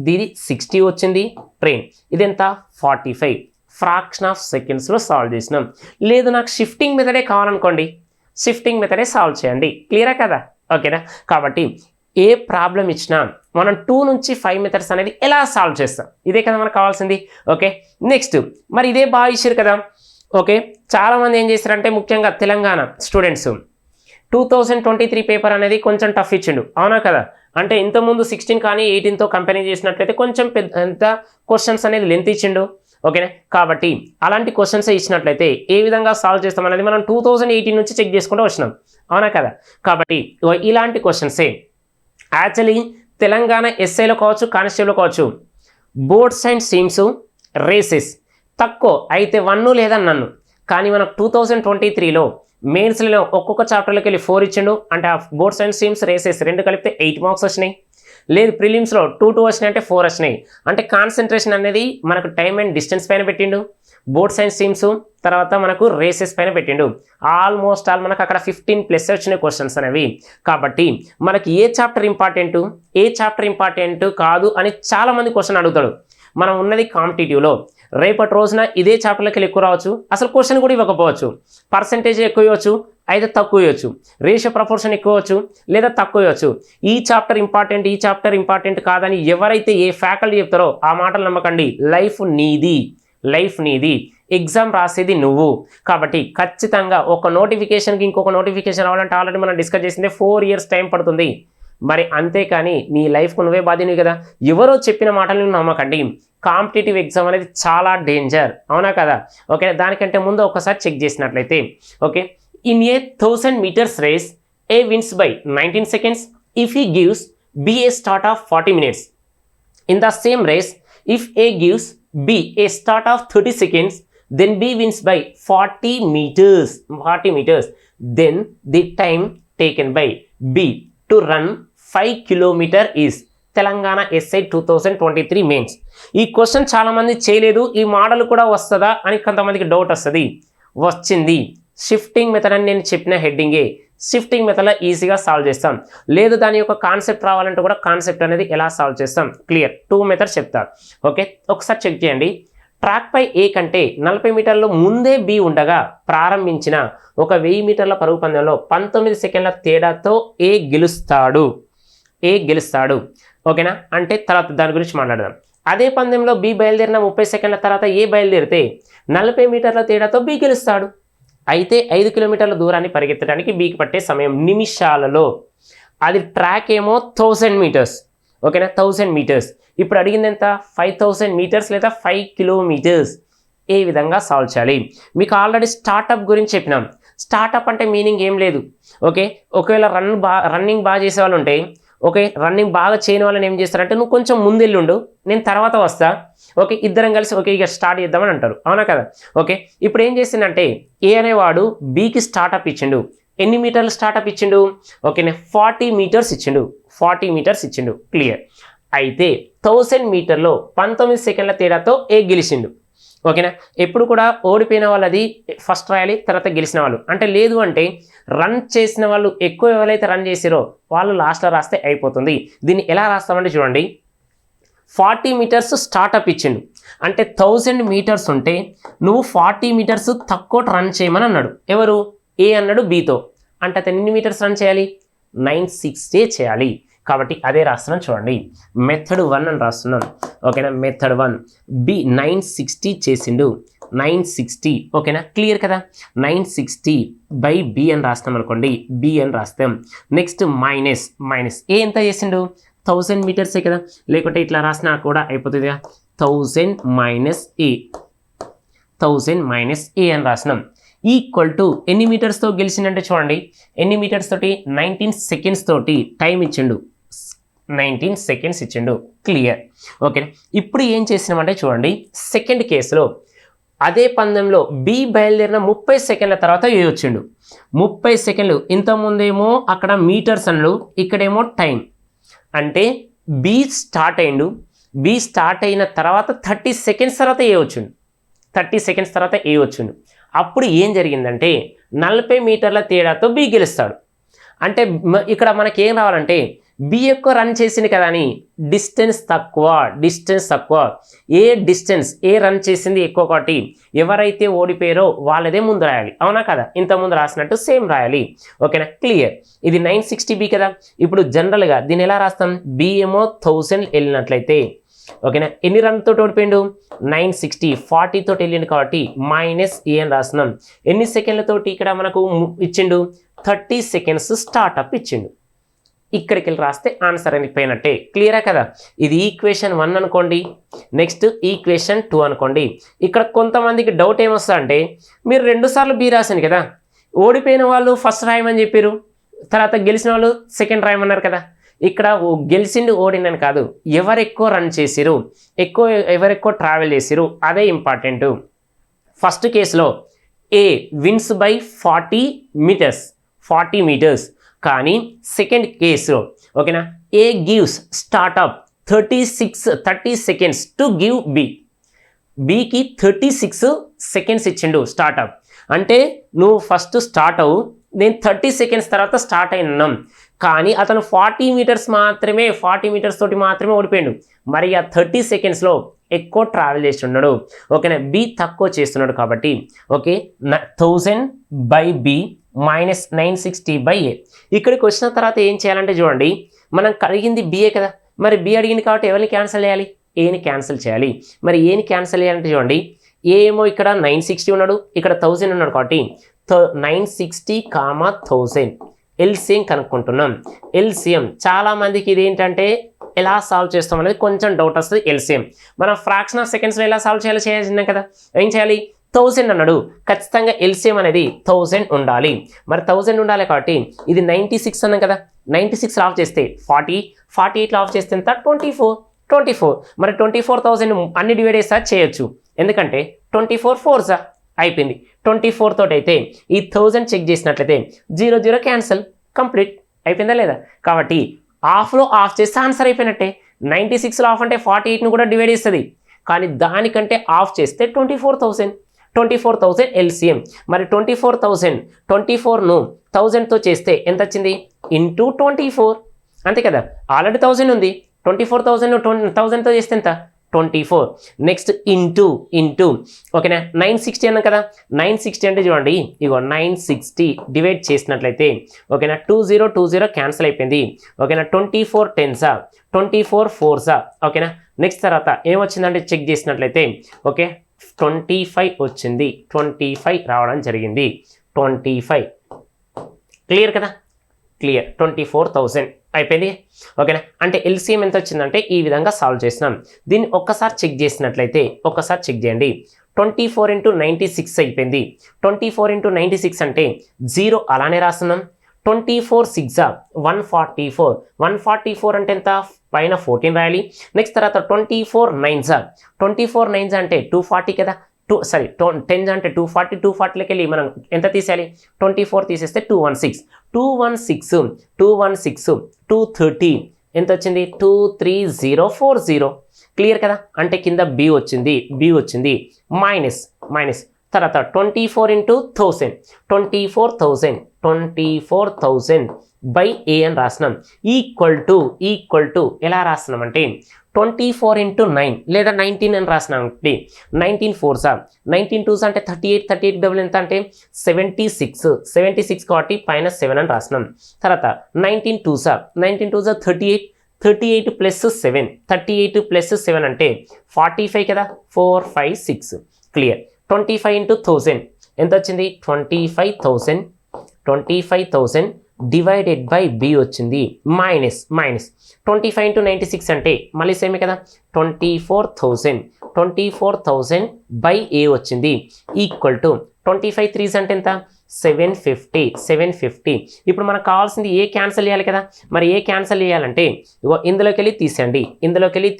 దీని 60 వచ్చింది ట్రైన్, ఇదెంత? 45. ఫ్రాక్షన్ ఆఫ్ సెకండ్స్లో సాల్వ్ చేసినాం. లేదు నాకు షిఫ్టింగ్ మెథడే కావాలనుకోండి, షిఫ్టింగ్ మెథడే సాల్వ్ చేయండి. క్లియరా కదా? ఓకేనా? కాబట్టి ఏ ప్రాబ్లం ఇచ్చినా మనం 2 నుంచి 5 మెథడ్స్ అనేది ఎలా సాల్వ్ చేస్తాం, ఇదే కదా మనకు కావాల్సింది. ఓకే, నెక్స్ట్ మరి ఇదే బాగా ఇచ్చారు కదా. ఓకే, చాలామంది ఏం చేస్తారంటే ముఖ్యంగా తెలంగాణ స్టూడెంట్స్ 2023 పేపర్ అనేది కొంచెం టఫ్ ఇచ్చిండు, అవునా కదా? అంటే ఇంతకుముందు 16 కానీ 18తో కంపెనీ చేసినట్లయితే కొంచెం పెద్ద క్వశ్చన్స్ అనేది లెంత్ ఇచ్చిండు. ఓకేనా? కాబట్టి అలాంటి క్వశ్చన్స్ ఇచ్చినట్లయితే ఏ విధంగా సాల్వ్ చేస్తాం అనేది మనం 2018 నుంచి చెక్ చేసుకుంటూ వచ్చినాం, అవునా కదా? కాబట్టి ఇలాంటి క్వశ్చన్సే యాక్చువల్లీ తెలంగాణ ఎస్ఐలో కావచ్చు, కానిస్టేబుల్లో కావచ్చు, బోర్డ్స్ అండ్ సీమ్స్ రేసెస్ తక్కువ అయితే 1 లేదా నన్ను, కానీ మనకు 2023లో మెయిన్స్లో ఒక్కొక్క చాప్టర్లోకి వెళ్ళి 4 ఇచ్చిండు. అంటే ఆ బోర్డ్స్ అండ్ సీమ్స్ రేసెస్ 2 కలిపితే 8 మార్క్స్ వచ్చినాయి. లేదు ప్రిలిమ్స్లో 2 వచ్చినాయి అంటే 4 వచ్చినాయి. అంటే కాన్సన్ట్రేషన్ అనేది మనకు టైం అండ్ డిస్టెన్స్ పైన పెట్టిండు, బోర్డ్స్ అండ్ సీమ్స్ తర్వాత మనకు రేసెస్ పైన పెట్టిండు. ఆల్మోస్ట్ ఆల్ మనకు అక్కడ 15+ వచ్చినాయి క్వశ్చన్స్ అనేవి. కాబట్టి మనకి ఏ చాప్టర్ ఇంపార్టెంట్, ఏ చాప్టర్ ఇంపార్టెంట్ కాదు అని చాలామంది క్వశ్చన్ అడుగుతాడు. మనం ఉన్నది కాంపిటేటివ్లో, రేపటి రోజున ఇదే చాప్టర్లకి ఎక్కువ రావచ్చు, అసలు క్వశ్చన్ కూడా ఇవ్వకపోవచ్చు, పర్సెంటేజ్ ఎక్కువ ఇవ్వచ్చు అయితే తక్కువ ఇవ్వచ్చు, రేషియో ప్రపోర్షన్ ఎక్కువ ఇవ్వచ్చు లేదా తక్కువ ఇవ్వచ్చు. ఈ చాప్టర్ ఇంపార్టెంట్, ఈ చాప్టర్ ఇంపార్టెంట్ కాదని ఎవరైతే ఏ ఫ్యాకల్టీ చెప్తారో ఆ మాటలు నమ్మకండి. లైఫ్ నీది, లైఫ్ నీది, ఎగ్జామ్ రాసేది నువ్వు. కాబట్టి ఖచ్చితంగా ఒక నోటిఫికేషన్కి ఇంకొక నోటిఫికేషన్ రావాలంటే ఆల్రెడీ మనం డిస్కస్ చేసిందే 4 years టైం పడుతుంది. మరి అంతేకాని నీ లైఫ్కు నువ్వే బాధ్యునివి కదా. ఎవరో చెప్పిన మాటలను నమ్మకండి. కాంపిటేటివ్ ఎగ్జామ్ అనేది చాలా డేంజర్, అవునా కదా? ఓకే, దానికంటే ముందు ఒకసారి చెక్ చేసినట్లయితే okay, in a 1000 meters race A wins by 19 seconds if he gives B a start of 40 minutes. In the same race if A gives B a start of 30 seconds then B wins by 40 meters. Then the time taken by B to run 5 kilometers is Telangana SI 2023 mains. ఈ question చాలామంది చేయలేదు, ఈ model కూడా వస్తుందా అని కొంతమందికి doubt వస్తుంది. వచ్చింది. షిఫ్టింగ్ మెథడ్ అని నేను చెప్పిన హెడ్డింగే, షిఫ్టింగ్ మెథడ్లో ఈజీగా సాల్వ్ చేస్తాం. లేదు దాని యొక్క కాన్సెప్ట్ రావాలంటే కూడా కాన్సెప్ట్ అనేది ఎలా సాల్వ్ చేస్తాం క్లియర్. 2 మెథడ్స్ చెప్తా. ఓకే, ఒకసారి చెక్ చేయండి. ట్రాక్ పై ఏ కంటే 40 మీటర్ల ముందే బి ఉండగా ప్రారంభించిన ఒక 1000 మీటర్ల పరుగు పందెంలో 19 సెకండ్ల తేడాతో ఏ గెలుస్తాడు. ఓకేనా? అంటే తర్వాత దాని గురించి మాట్లాడదాం. అదే పందెంలో బి బయలుదేరిన 30 సెకండ్ల తర్వాత ఏ బయలుదేరితే 40 మీటర్ల తేడాతో బి గెలుస్తాడు. అయితే 5 కిలోమీటర్ల దూరాన్ని పరిగెత్తడానికి బీకి పట్టే సమయం నిమిషాలలో. అది ట్రాక్ ఏమో 1000 మీటర్స్. ఓకేనా? 1000 మీటర్స్. ఇప్పుడు అడిగింది ఎంత? 5000 మీటర్స్ లేదా 5 కిలోమీటర్స్. ఏ విధంగా సాల్వ్ చేయాలి? మీకు ఆల్రెడీ స్టార్టప్ గురించి చెప్పినాం. స్టార్టప్ అంటే మీనింగ్ ఏం లేదు. ఓకే, ఒకవేళ రన్నింగ్ బాగా చేసే వాళ్ళు ఉంటే, ఓకే, రన్నింగ్ బాగా చేయని వాళ్ళని ఏం చేస్తారంటే నువ్వు కొంచెం ముందెళ్ళుండు, నేను తర్వాత వస్తా, ఓకే, ఇద్దరం కలిసి ఓకే ఇక స్టార్ట్ చేద్దామని అంటారు, అవునా కదా? ఓకే, ఇప్పుడు ఏం చేసిందంటే ఏ అనేవాడు బీకి స్టార్టప్ ఇచ్చిండు. ఎన్ని మీటర్లు స్టార్టప్ ఇచ్చిండు? ఓకేనా, 40 మీటర్స్ ఇచ్చిండు. 40 మీటర్స్ ఇచ్చిండు. క్లియర్. అయితే 1000 మీటర్లో 19 సెకండ్ల తేడాతో ఏ గెలిచిండు. ఓకేనా? ఎప్పుడు కూడా ఓడిపోయిన వాళ్ళది ఫస్ట్ రాయాలి, తర్వాత గెలిచిన వాళ్ళు. అంటే లేదు అంటే రన్ చేసిన వాళ్ళు ఎక్కువ ఎవరైతే రన్ చేసిరో వాళ్ళు లాస్ట్లో రాస్తే అయిపోతుంది. దీన్ని ఎలా రాస్తామంటే చూడండి, 40 మీటర్స్ స్టార్టప్ ఇచ్చిండు. అంటే 1000 మీటర్స్ ఉంటే నువ్వు 40 మీటర్స్ తక్కువ రన్ చేయమని అన్నాడు. ఎవరు? ఏ అన్నాడు బీతో. అంటే అతను ఎన్ని మీటర్స్ రన్ చేయాలి? 960 చేయాలి. కాబట్టి అదే రాస్తున్నాం చూడండి. మెథడ్ 1 అని రాస్తున్నాం. ఓకేనా? మెథడ్ 1 బి 960 చేసిండు. 960. ఓకేనా? క్లియర్ కదా? 960 బై బి అని రాస్తాం అనుకోండి. బి అని రాస్తాం. నెక్స్ట్ మైనస్ ఏ ఎంత చేసిండు? 1000 మీటర్సే కదా, లేకుంటే ఇట్లా రాసినా కూడా అయిపోతుంది కదా. 1000 మైనస్ ఏ అని రాసినాం. ఈక్వల్ టు ఎన్ని మీటర్స్తో గెలిచిందంటే చూడండి, ఎన్ని మీటర్స్ తోటి? 19 సెకండ్స్ తోటి టైం ఇచ్చిండు. 19 సెకండ్స్ ఇచ్చిండు. క్లియర్. ఓకే, ఇప్పుడు ఏం చేసినామంటే చూడండి, సెకండ్ కేసులో అదే పందెంలో బి బయలుదేరిన 30 సెకండ్ల తర్వాత ఏ వచ్చిండు. 30 సెకండ్లు. ఇంతకుముందేమో అక్కడ మీటర్స్ అన్నాడు, ఇక్కడేమో టైం. అంటే బి స్టార్ట్ అయిండు. బి స్టార్ట్ అయిన తర్వాత 30 సెకండ్స్ తర్వాత ఏ వచ్చిండు. 30 సెకండ్స్ తర్వాత ఏ వచ్చిండు. అప్పుడు ఏం జరిగిందంటే 40 మీటర్ల తేడాతో బి గెలుస్తాడు. అంటే ఇక్కడ మనకి ఏం రావాలంటే బి ఎక్కువ రన్ చేసింది కదా అని డిస్టెన్స్ తక్కువ ఏ రన్ చేసింది ఎక్కువ కాబట్టి ఎవరైతే ఓడిపోయారో వాళ్ళదే ముందు రాయాలి, అవునా కదా? ఇంత ముందు రాసినట్టు సేమ్ రాయాలి. ఓకేనా, క్లియర్. ఇది 960B కదా. ఇప్పుడు జనరల్గా దీన్ని ఎలా రాస్తాం? బి ఏమో 1000 వెళ్ళినట్లయితే, ఓకేనా, ఎన్ని రన్ తోటి ఓడిపోయిండు? 960, 40 తోటి వెళ్ళిండు కాబట్టి మైనస్ ఏ అని రాస్తున్నాం. ఎన్ని సెకండ్లతోటి ఇక్కడ మనకు ఇచ్చిండు? 30 సెకండ్స్ స్టార్ట్అప్ ఇచ్చిండు. ఇక్కడికి వెళ్ళి రాస్తే ఆన్సర్ అయిపోయినట్టే. క్లియరా కదా? ఇది ఈక్వేషన్ 1 అనుకోండి, నెక్స్ట్ ఈక్వేషన్ 2 అనుకోండి. ఇక్కడ కొంతమందికి డౌట్ ఏమొస్తా అంటే, మీరు 2 సార్లు బి రాసింది కదా, ఓడిపోయిన వాళ్ళు ఫస్ట్ రాయమని చెప్పారు, తర్వాత గెలిచిన వాళ్ళు సెకండ్ రాయమన్నారు కదా. ఇక్కడ గెలిచిండు ఓడిండని కాదు, ఎవరెక్కువ రన్ చేసిరు, ఎవరెక్కువ ట్రావెల్ చేసిరు అదే ఇంపార్టెంట్. ఫస్ట్ కేసులో ఏ విన్స్ బై 40 మీటర్స్, కానీ సెకండ్ కేసులో, ఓకేనా, A gives startup 30 seconds to give బికి 36 సెకండ్స్ ఇచ్చిండు స్టార్ట్అప్. అంటే నువ్వు ఫస్ట్ స్టార్ట్ అవ్వు, నేను 30 సెకండ్స్ తర్వాత స్టార్ట్ అయినాం, కానీ అతను 40 మీటర్స్ తోటి మాత్రమే ఓడిపోయాడు. మరి ఆ 30 సెకండ్స్లో ఎక్కువ ట్రావెల్ చేస్తున్నాడు, ఓకేనా, బి తక్కువ చేస్తున్నాడు కాబట్టి, okay, 1000 by B minus 960/a. ఇక్కడికి వచ్చిన తర్వాత ఏం చేయాలంటే చూడండి, మనం అడిగింది బిఏ కదా, మరి బి అడిగింది కాబట్టి ఎవరిని క్యాన్సిల్ చేయాలి? ఏని క్యాన్సిల్ చేయాలి. మరి ఏని క్యాన్సిల్ చేయాలంటే చూడండి, ఏ ఏమో ఇక్కడ 960 ఉన్నాడు, ఇక్కడ 1000 ఉన్నాడు కాబట్టి 960, 1000 ఎల్సిఎం కనుక్కుంటున్నాం. ఎల్సిఎం చాలామందికి ఇది ఏంటంటే ఎలా సాల్వ్ చేస్తాం అనేది కొంచెం డౌట్ వస్తుంది. ఎల్సిఎం మనం ఫ్రాక్షన్ ఆఫ్ సెకండ్స్లో ఎలా సాల్వ్ చేయాల్సిందే కదా. ఏం చేయాలి? 1000 అన్నాడు, ఖచ్చితంగా ఎల్సిఎం అనేది 1000 ఉండాలి. మరి 1000 ఉండాలి కాబట్టి ఇది 96 అన్నాం కదా, 96 ఆఫ్ చేస్తే 40, 48 ఆఫ్ చేస్తే ఎంత? 24. మరి 24,000 అన్ని డివైడ్ చేస్తా చేయొచ్చు, ఎందుకంటే 24 4s అయిపోయింది. 24 తోటి అయితే ఈ 1000 చెక్ చేసినట్లయితే 0 క్యాన్సల్, కంప్లీట్ అయిపోయిందా లేదా? కాబట్టి ఆఫ్లో ఆఫ్ చేస్తే ఆన్సర్ అయిపోయినట్టే. 96లో ఆఫ్ అంటే 48ను కూడా డివైడ్ చేస్తుంది, కానీ దానికంటే ఆఫ్ చేస్తే 24,000 ఎల్సిఎం. మరి 24ను 1000తో చేస్తే ఎంత వచ్చింది? ఇంటూ 24, అంతే కదా. ఆల్రెడీ 1000 ఉంది, 24,000 1000తో చేస్తే ఎంత? 24. నెక్స్ట్ ఇంటూ ఓకేనా, 960 అన్నాం కదా. 960 అంటే చూడండి, ఇగో 960 డివైడ్ చేసినట్లయితే, ఓకేనా, 20 క్యాన్సిల్ అయిపోయింది, ఓకేనా. 24 10s, 24 4s, ఓకేనా. నెక్స్ట్ తర్వాత ఏమొచ్చిందంటే చెక్ చేసినట్లయితే, ఓకే, 25 వచ్చింది, 25 రావడం జరిగింది. 25 క్లియర్ కదా? క్లియర్. 24,000 అయిపోయింది, ఓకేనా. అంటే ఎల్సిఎం ఎంత వచ్చిందంటే ఈ విధంగా సాల్వ్ చేసినాం. దీన్ని ఒక్కసారి చెక్ చేసినట్లయితే, ఒక్కసారి చెక్ చేయండి. 24 × 96 అయిపోయింది. 24 × 96 అంటే 0 అలానే రాస్తున్నాం. 24 6 144, 144 అంటే ఎంత? పైన 14 రాయాలి. నెక్స్ట్ తర్వాత 24 9s అంటే 240 కదా. 10 అంటే 240, 240లోకి వెళ్ళి మనం ఎంత తీసేయాలి? 24 తీసేస్తే 216, 230 ఎంత వచ్చింది? 23040. క్లియర్ కదా? అంటే కింద బి వచ్చింది, మైనస్ తర్వాత 24 × 1000, 24,000 బై ఏ అని రాసినాం. ఈక్వల్ టు ఎలా రాస్తున్నాం అంటే 24 × 9 లేదా 19 అని రాసినాం. 19 4s, 19 2s అంటే 38 డబుల్ ఎంత అంటే 76 కాబట్టి పైన 7 అని రాసినాం. తర్వాత 19 2s 38 ప్లస్ 7, 38 ప్లస్ 7 అంటే 45 కదా. 4 5 6 క్లియర్. 25 × 1000 ఎంత వచ్చింది? 25,000 డివైడెడ్ బై బి వచ్చింది, మైనస్ 25 × 96 అంటే మళ్ళీ సేమే కదా. 24,000 బై ఏ వచ్చింది, ఈక్వల్ టు 25 3s అంటే ఎంత? 750. ఇప్పుడు మనకు కావాల్సింది ఏ క్యాన్సిల్ చేయాలి కదా. మరి ఏ క్యాన్సిల్ చేయాలంటే ఇగో ఇందులోకి వెళ్ళి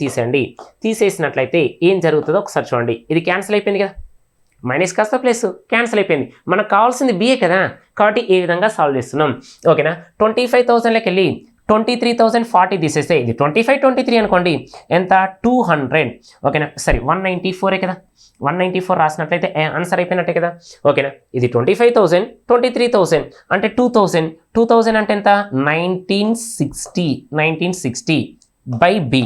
తీసేయండి. తీసేసినట్లయితే ఏం జరుగుతుందో ఒకసారి చూడండి. ఇది క్యాన్సిల్ అయిపోయింది కదా, మైనస్ కాస్త ప్లస్ క్యాన్సిల్ అయిపోయింది. మనకు కావాల్సింది బిఏ కదా, కాబట్టి ఈ విధంగా సాల్వ్ చేస్తున్నాం. ఓకేనా. 25,000లోకి వెళ్ళి 23,040 తీసేస్తే ఇది 25 23 అనుకోండి ఎంత 200 ఓకేనా సరే 194 కదా 194 రాసినట్లయితే ఆన్సర్ అయిపోయినట్టే కదా ఓకేనా ఇది 25,000 23,000 అంటే 2000 అంటే ఎంత 1960 బై బి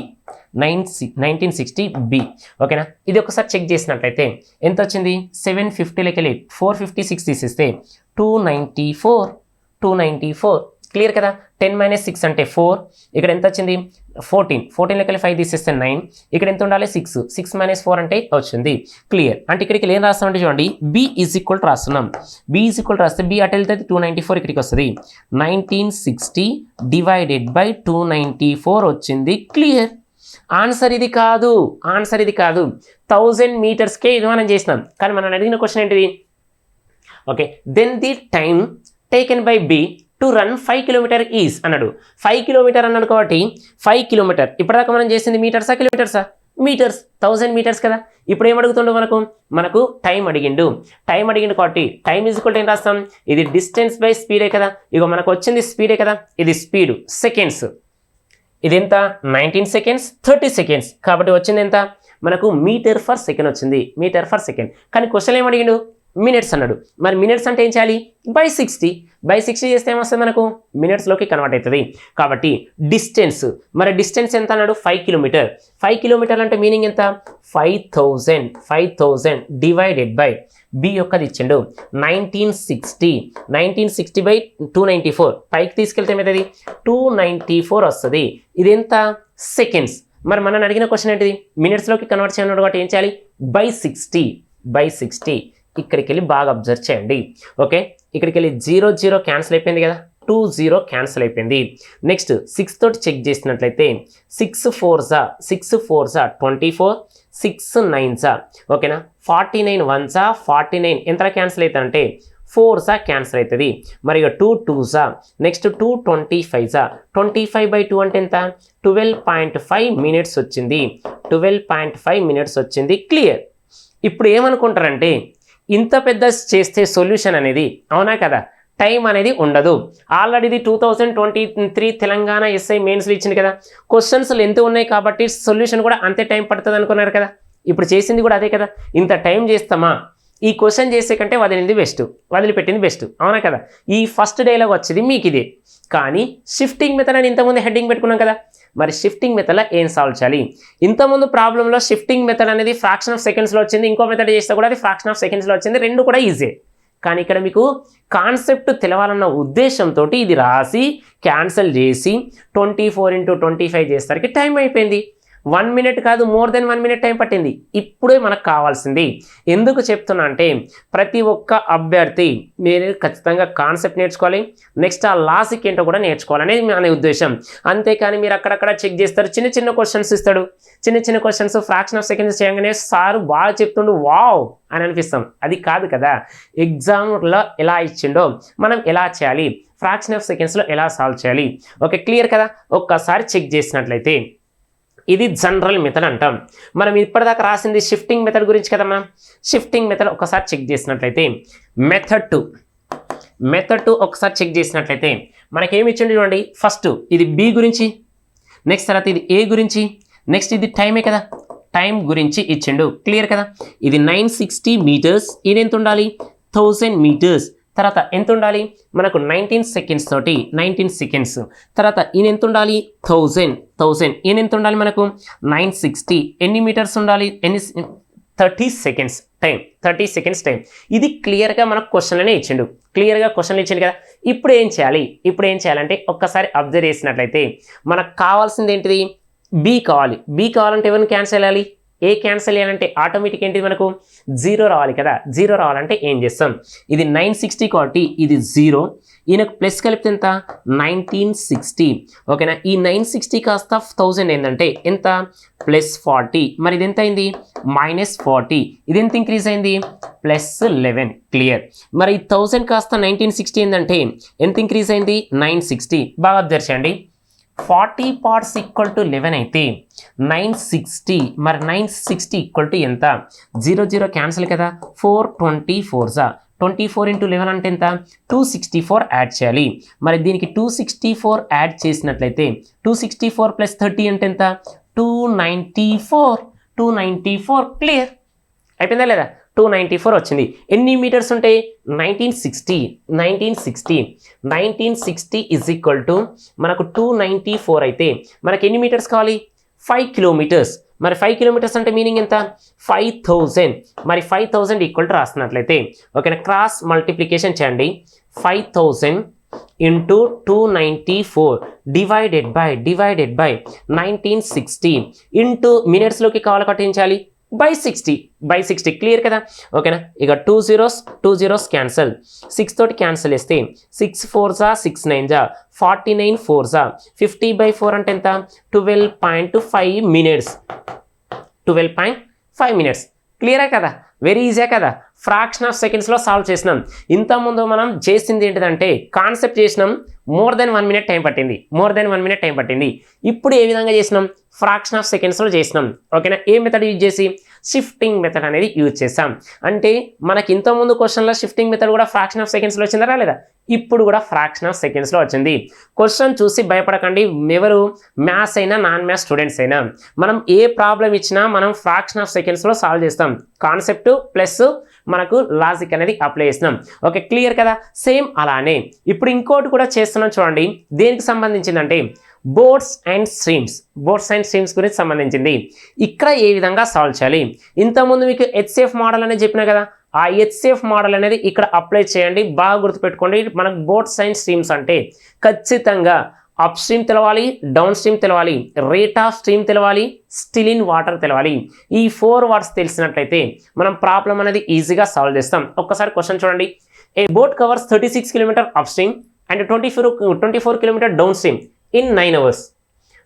1960 బి ఓకేనా ఇది ఒకసారి చెక్ చేసినట్లయితే ఎంత వచ్చింది 750లోకి వెళ్ళి 456 తీసేస్తే 294 క్లియర్ కదా 10 - 6 అంటే 4 ఇక్కడ ఎంత వచ్చింది 14లోకి వెళ్ళి 5 తీసేస్తే 9 ఇక్కడ ఎంత ఉండాలి 6 - 4 అంటే వచ్చింది క్లియర్ అంటే ఇక్కడికి ఏం రాస్తామంటే చూడండి బి ఈజ్ ఈక్వల్ రాస్తున్నాం బి ఈజ్ ఈక్వల్ రాస్తే బి అటు వెళ్తే 294 ఇక్కడికి వస్తుంది 1960 డివైడెడ్ బై 294 వచ్చింది క్లియర్ ఆన్సర్ ఇది కాదు 1000 మీటర్స్కే ఇది మనం చేసినాం కానీ మనం అడిగిన క్వశ్చన్ ఏంటిది okay then the time taken by B to run 5 kilometre is అన్నాడు 5 కిలోమీటర్ అన్నాడు కాబట్టి 5 కిలోమీటర్ ఇప్పటిదాకా మనం చేసింది మీటర్సా కిలోమీటర్సా మీటర్స్ 1000 మీటర్స్ కదా ఇప్పుడు ఏం అడుగుతుండో మనకు టైం అడిగిండు కాబట్టి టైం ఈజ్ ఈక్వల్ టు ఏం రాస్తాం ఇది డిస్టెన్స్ బై స్పీడే కదా ఇగో మనకు వచ్చింది స్పీడే కదా ఇది స్పీడ్ సెకండ్స్ ఇది ఎంత 19 సెకండ్స్ 30 సెకండ్స్ కాబట్టి వచ్చింది ఎంత మనకు మీటర్ ఫర్ సెకండ్ వచ్చింది కానీ క్వశ్చన్ ఏం అడిగిండు మినిట్స్ అన్నాడు మరి మినిట్స్ అంటే ఏం చేయాలి బై 60 చేస్తే ఏమొస్తుంది మనకు మినిట్స్లోకి కన్వర్ట్ అవుతుంది కాబట్టి డిస్టెన్స్ ఎంత అన్నాడు 5 కిలోమీటర్ అంటే మీనింగ్ ఎంత 5000 డివైడెడ్ బై బి యొక్కది ఇచ్చిండు 1960 బై 294 పైకి తీసుకెళ్తే ఏమవుతుంది 294 వస్తుంది ఇది ఎంత సెకండ్స్ మరి మనం అడిగిన క్వశ్చన్ ఏంటిది మినిట్స్లోకి కన్వర్ట్ చేయనున్నాడు కాబట్టి ఏం చేయాలి బై 60 ఇక్కడికి వెళ్ళి బాగా అబ్జర్వ్ చేయండి ఓకే ఇక్కడికి వెళ్ళి 0 క్యాన్సిల్ అయిపోయింది కదా 20 క్యాన్సిల్ అయిపోయింది నెక్స్ట్ 6 తోటి చెక్ చేసినట్లయితే 6 4 జా 24 6 9 జా ఓకేనా 49 1 జా 49 ఎంత క్యాన్సిల్ అవుతుందంటే 4 జా క్యాన్సిల్ అవుతుంది మరి ఇక 2 జా నెక్స్ట్ 2 25 జా 25 బై 2 అంటే ఎంత 12.5 మినిట్స్ వచ్చింది 12.5 మినిట్స్ వచ్చింది క్లియర్ ఇప్పుడు ఏమనుకుంటారంటే ఇంత పెద్ద చేస్తే సొల్యూషన్ అనేది అవునా కదా టైం అనేది ఉండదు ఆల్రెడీ ఇది 2023 తెలంగాణ ఎస్ఐ మెయిన్స్లో ఇచ్చింది కదా క్వశ్చన్స్ ఎంత ఉన్నాయి కాబట్టి సొల్యూషన్ కూడా అంతే టైం పడుతుంది అనుకున్నారు కదా ఇప్పుడు చేసింది కూడా అదే కదా ఇంత టైం చేస్తామా ఈ క్వశ్చన్ చేసే కంటే వదిలిపెట్టింది బెస్ట్ అవునా కదా ఈ ఫస్ట్ డైలాగ్ వచ్చేది మీకు ఇదే కానీ షిఫ్టింగ్ మెథడ్ అని ఇంతకుముందు హెడ్డింగ్ పెట్టుకున్నాం కదా మరి షిఫ్టింగ్ మెథడ్లో ఏం సాల్వ్ చేయాలి ఇంతకుముందు ప్రాబ్లంలో షిఫ్టింగ్ మెథడ్ అనేది ఫ్రాక్షన్ ఆఫ్ సెకండ్స్లో వచ్చింది ఇంకో మెథడ్ చేస్తే కూడా అది ఫ్రాక్షన్ ఆఫ్ సెకండ్స్లో వచ్చింది రెండు కూడా ఈజీ కానీ ఇక్కడ మీకు కాన్సెప్ట్ తెలవాలన్న ఉద్దేశంతో ఇది రాసి క్యాన్సిల్ చేసి 24 × 25 చేసరికి టైం అయిపోయింది 1 మినిట్ కాదు మోర్ దెన్ 1 మినిట్ టైం పట్టింది ఇప్పుడే మనకు కావాల్సింది ఎందుకు చెప్తున్నా అంటే ప్రతి ఒక్క అభ్యర్థి మీరు ఖచ్చితంగా కాన్సెప్ట్ నేర్చుకోవాలి నెక్స్ట్ ఆ లాజిక్ ఏంటో కూడా నేర్చుకోవాలనేది మన ఉద్దేశం అంతేకాని మీరు అక్కడక్కడ చెక్ చేస్తారు చిన్న క్వశ్చన్స్ ఇస్తాడు చిన్న క్వశ్చన్స్ ఫ్రాక్షన్ ఆఫ్ సెకండ్స్ చేయగానే సార్ బాగా చెప్తుండు వావ్ అని అనిపిస్తాం అది కాదు కదా ఎగ్జామ్లో ఎలా ఇచ్చిండో మనం ఎలా చేయాలి ఫ్రాక్షన్ ఆఫ్ సెకండ్స్లో ఎలా సాల్వ్ చేయాలి ఓకే క్లియర్ కదా ఒక్కసారి చెక్ చేసినట్లయితే ఇది జనరల్ మెథడ్ అంటాం మనం ఇప్పటిదాకా రాసింది షిఫ్టింగ్ మెథడ్ గురించి కదా మనం షిఫ్టింగ్ మెథడ్ ఒకసారి చెక్ చేసినట్లయితే మెథడ్ 2 ఒకసారి చెక్ చేసినట్లయితే మనకేమి ఇచ్చింది చూడండి ఫస్ట్ ఇది బి గురించి నెక్స్ట్ తర్వాత ఇది ఏ గురించి నెక్స్ట్ ఇది టైమే కదా టైం గురించి ఇచ్చిండు క్లియర్ కదా ఇది 960 మీటర్స్ ఇది ఎంత ఉండాలి 1000 మీటర్స్ తర్వాత ఎంత ఉండాలి మనకు 19 సెకండ్స్ తోటి 19 సెకండ్స్ తర్వాత ఈయన ఎంత ఉండాలి 1000 ఈయన ఎంత ఉండాలి మనకు 960 ఎన్ని మీటర్స్ ఉండాలి 30 సెకండ్స్ టైం ఇది క్లియర్గా మనకు క్వశ్చన్లనే ఇచ్చిండు కదా ఇప్పుడు ఏం చేయాలంటే ఒక్కసారి అబ్జర్వ్ చేసినట్లయితే మనకు కావాల్సింది ఏంటిది బి కావాలంటే ఎవరిని క్యాన్సిల్ చేయాలి ఏ క్యాన్సిల్ చేయాలంటే ఆటోమేటిక్ ఏంటిది మనకు 0 రావాలి కదా 0 రావాలంటే ఏం చేస్తాం ఇది 960 కాబట్టి ఇది 0 ఈయనకు ప్లస్ కలిపితే ఎంత 1960 ఓకేనా ఈ 960 కాస్త 1000 ఏంటంటే ఎంత +40 మరి ఇది ఎంత అయింది -40 ఇది ఎంత ఇంక్రీజ్ అయింది +11 క్లియర్ మరి 1000 కాస్త 1960 ఏంటంటే ఎంత ఇంక్రీజ్ అయింది 960 బాగా అబ్జర్వ్ చేయండి 40 parts equal to 11 అయితే 960 మరి 960 ఈక్వల్ టు ఎంత 0 క్యాన్సిల్ కదా 424 జా 24 ఇంటూ 11 అంటే ఎంత 264 యాడ్ చేయాలి. మరి దీనికి 264 యాడ్ చేసినట్లయితే 264 ప్లస్ 30 అంటే ఎంత 294 క్లియర్ అయిపోయిందా లేదా 294 వచ్చింది. ఎన్ని మీటర్స్ ఉంటాయి 1960 ఈజ్ ఈక్వల్ టు మనకు 294 అయితే మనకి ఎన్ని మీటర్స్ కావాలి 5 కిలోమీటర్స్. మరి 5 కిలోమీటర్స్ అంటే మీనింగ్ ఎంత 5000. మరి 5000 ఈక్వల్ టు రాస్తున్నట్లయితే ఓకేనా క్రాస్ మల్టిప్లికేషన్ చేయండి 5000 ఇంటూ 294 డివైడెడ్ బై 1960 ఇంటూ మినిట్స్లోకి కావాలి కట్టించాలి బై 60 క్లియర్ కదా ఓకేనా. ఇక 2 zeros క్యాన్సల్ 6 తోటి క్యాన్సల్ చేస్తే 6 4s 6 9s 49 4s 50/4 అంటే ఎంత 12.5 minutes 12.5 minutes క్లియరా కదా వెరీ ఈజీయా కదా ఫ్రాక్షన్ ఆఫ్ సెకండ్స్లో సాల్వ్ చేసినాం. ఇంతకుముందు మనం చేసింది ఏంటిదంటే కాన్సెప్ట్ చేసినాం మోర్ దెన్ 1 minute టైం పట్టింది. ఇప్పుడు ఏ విధంగా చేసినాం ఫ్రాక్షన్ ఆఫ్ సెకండ్స్లో చేసినాం ఓకేనా. ఏ మెథడ్ యూజ్ చేసి షిఫ్టింగ్ మెథడ్ అనేది యూజ్ చేసాం. అంటే మనకి ఇంతకుముందు క్వశ్చన్లో షిఫ్టింగ్ మెథడ్ కూడా ఫ్రాక్షన్ ఆఫ్ సెకండ్స్లో వచ్చిందా రాలేదా ఇప్పుడు కూడా ఫ్రాక్షన్ ఆఫ్ సెకండ్స్లో వచ్చింది. క్వశ్చన్ చూసి భయపడకండి ఎవరు మ్యాథ్స్ అయినా నాన్ మ్యాథ్స్ స్టూడెంట్స్ అయినా మనం ఏ ప్రాబ్లం ఇచ్చినా మనం ఫ్రాక్షన్ ఆఫ్ సెకండ్స్లో సాల్వ్ చేస్తాం. కాన్సెప్ట్ ప్లస్ మనకు లాజిక్ అనేది అప్లై చేస్తున్నాం ఓకే క్లియర్ కదా. సేమ్ అలానే ఇప్పుడు ఇంకోటి కూడా చేస్తున్నాం చూడండి దేనికి సంబంధించిందంటే బోట్స్ అండ్ స్ట్రీమ్స్ గురించి సంబంధించింది. ఇక్కడ ఏ విధంగా సాల్వ్ చేయాలి ఇంతకుముందు మీకు హెచ్సిఎఫ్ మోడల్ అనేది చెప్పినా కదా ఆ హెచ్సిఎఫ్ మోడల్ అనేది ఇక్కడ అప్లై చేయండి. బాగా గుర్తుపెట్టుకోండి మనకు బోట్స్ అండ్ స్ట్రీమ్స్ అంటే ఖచ్చితంగా అప్ స్ట్రీమ్ తెలవాలి డౌన్ స్ట్రీమ్ తెలవాలి రేట్ ఆఫ్ స్ట్రీమ్ తెలవాలి స్టిల్ ఇన్ వాటర్ తెలవాలి. ఈ 4 వర్డ్స్ తెలిసినట్లయితే మనం ప్రాబ్లం అనేది ఈజీగా సాల్వ్ చేస్తాం. ఒక్కసారి క్వశ్చన్ చూడండి a boat covers 36 km upstream and 24 km downstream in 9 hours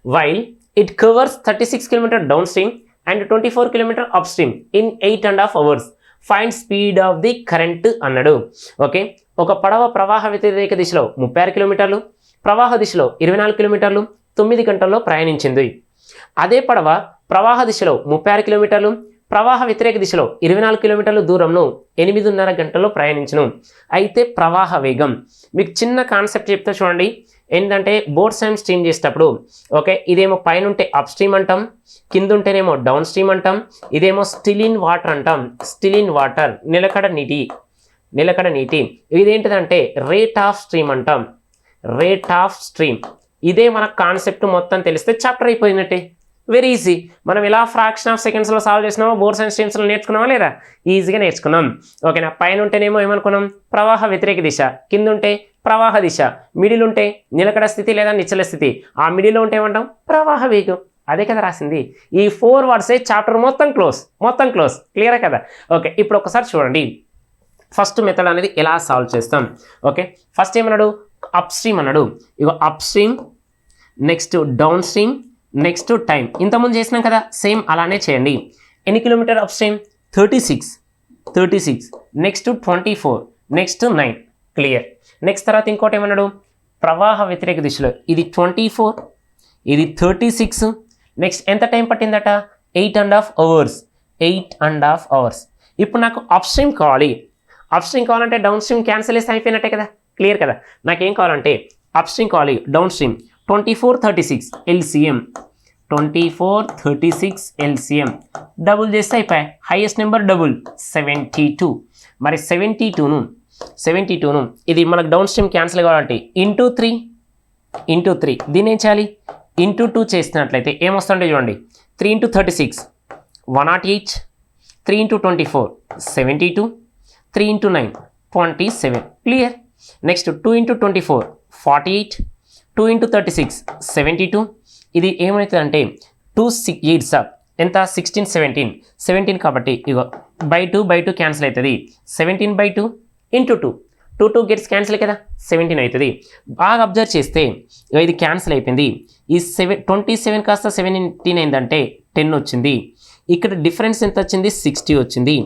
while it covers 36 km downstream and 24 km upstream in 8.5 hours. Find speed of the current అన్నాడు okay. ఒక పడవ ప్రవాహ వ్యతిరేక దిశలో 36 కిలోమీటర్లు ప్రవాహ దిశలో 24 కిలోమీటర్లు 9 గంటల్లో ప్రయాణించింది. అదే పడవ ప్రవాహ దిశలో 36 కిలోమీటర్లు ప్రవాహ వ్యతిరేక దిశలో 24 కిలోమీటర్ల దూరంను 8.5 గంటల్లో ప్రయాణించును. అయితే ప్రవాహ వేగం మీకు చిన్న కాన్సెప్ట్ చెప్తే చూడండి ఏంటంటే బోట్స్ అండ్ స్ట్రీమ్ చేసేటప్పుడు ఓకే ఇదేమో పైన ఉంటే అప్ స్ట్రీమ్ అంటాం కింద ఉంటేనేమో డౌన్ స్ట్రీమ్ అంటాం ఇదేమో స్టిల్ ఇన్ వాటర్ అంటాం నిలకడ నీటి ఇదేంటిదంటే రేట్ ఆఫ్ స్ట్రీమ్ ఇదే మన కాన్సెప్ట్ మొత్తం తెలిస్తే చాప్టర్ అయిపోయినట్టే వెరీ ఈజీ. మనం ఎలా ఫ్రాక్షన్ ఆఫ్ సెకండ్స్లో సాల్వ్ చేసినామో బోట్స్ అండ్ స్ట్రీమ్స్లో నేర్చుకున్నామా లేదా ఈజీగా నేర్చుకున్నాం ఓకేనా. పైన ఉంటేనేమో ఏమనుకున్నాం ప్రవాహ వ్యతిరేక దిశ కింద ఉంటే ప్రవాహ దిశ మిడిల్ ఉంటే నిలకడ స్థితి లేదా నిశ్చల స్థితి ఆ మిడిల్లో ఉంటే ఏమంటాం ప్రవాహ వేగం అదే కదా రాసింది. ఈ 4 వర్డ్సే చాప్టర్ మొత్తం క్లోజ్ క్లియరా కదా ఓకే. ఇప్పుడు ఒకసారి చూడండి ఫస్ట్ మెథడ్ అనేది ఎలా సాల్వ్ చేస్తాం ఓకే. ఫస్ట్ ఏమన్నాడు అప్ స్ట్రీమ్ అన్నాడు ఇగో upstream next downstream next time ఇంతకుముందు చేసినాం కదా సేమ్ అలానే చేయండి. ఎన్ని kilometer upstream 36 next 24 next 9 clear. Next తర్వాత ఇంకోటి ఏమన్నాడు ప్రవాహ వ్యతిరేక దిశలో ఇది 24 ఇది 36 నెక్స్ట్ ఎంత టైం పట్టిందట 8.5 hours. ఇప్పుడు నాకు అప్ స్ట్రీమ్ కావాలంటే డౌన్ స్ట్రీమ్ క్యాన్సిల్ చేస్తే అయిపోయినట్టే కదా క్లియర్ కదా. నాకేం కావాలంటే అప్ స్ట్రీమ్ కావాలి డౌన్ స్ట్రీమ్ 24 36 LCM డబుల్ చేస్తే అయిపోయాయి హైయెస్ట్ నెంబర్ డబుల్ 72. మరి 72ను ఇది మనకు డౌన్ స్ట్రీమ్ క్యాన్సిల్ కావాలంటే ఇంటూ 3 దీన్ని ఏం చేయాలి ఇంటూ 2 చేసినట్లయితే ఏమొస్తుంటే చూడండి 3 × 36 108 3 × 24 72 3 × 9 27 క్లియర్. నెక్స్ట్ 2 × 24 48 2 × 36 72 ఇది ఏమవుతుందంటే 2 8s ఎంత 16 17 కాబట్టి ఇగో బై 2 క్యాన్సిల్ అవుతుంది 17/2 ఇంటూ 2 గెట్స్ క్యాన్సిల్ కదా 17 అవుతుంది. బాగా అబ్జర్వ్ చేస్తే ఇది క్యాన్సిల్ అయిపోయింది ఈ 27 కాస్త 17 అయిందంటే 10 వచ్చింది. ఇక్కడ డిఫరెన్స్ ఎంత వచ్చింది 60 వచ్చింది.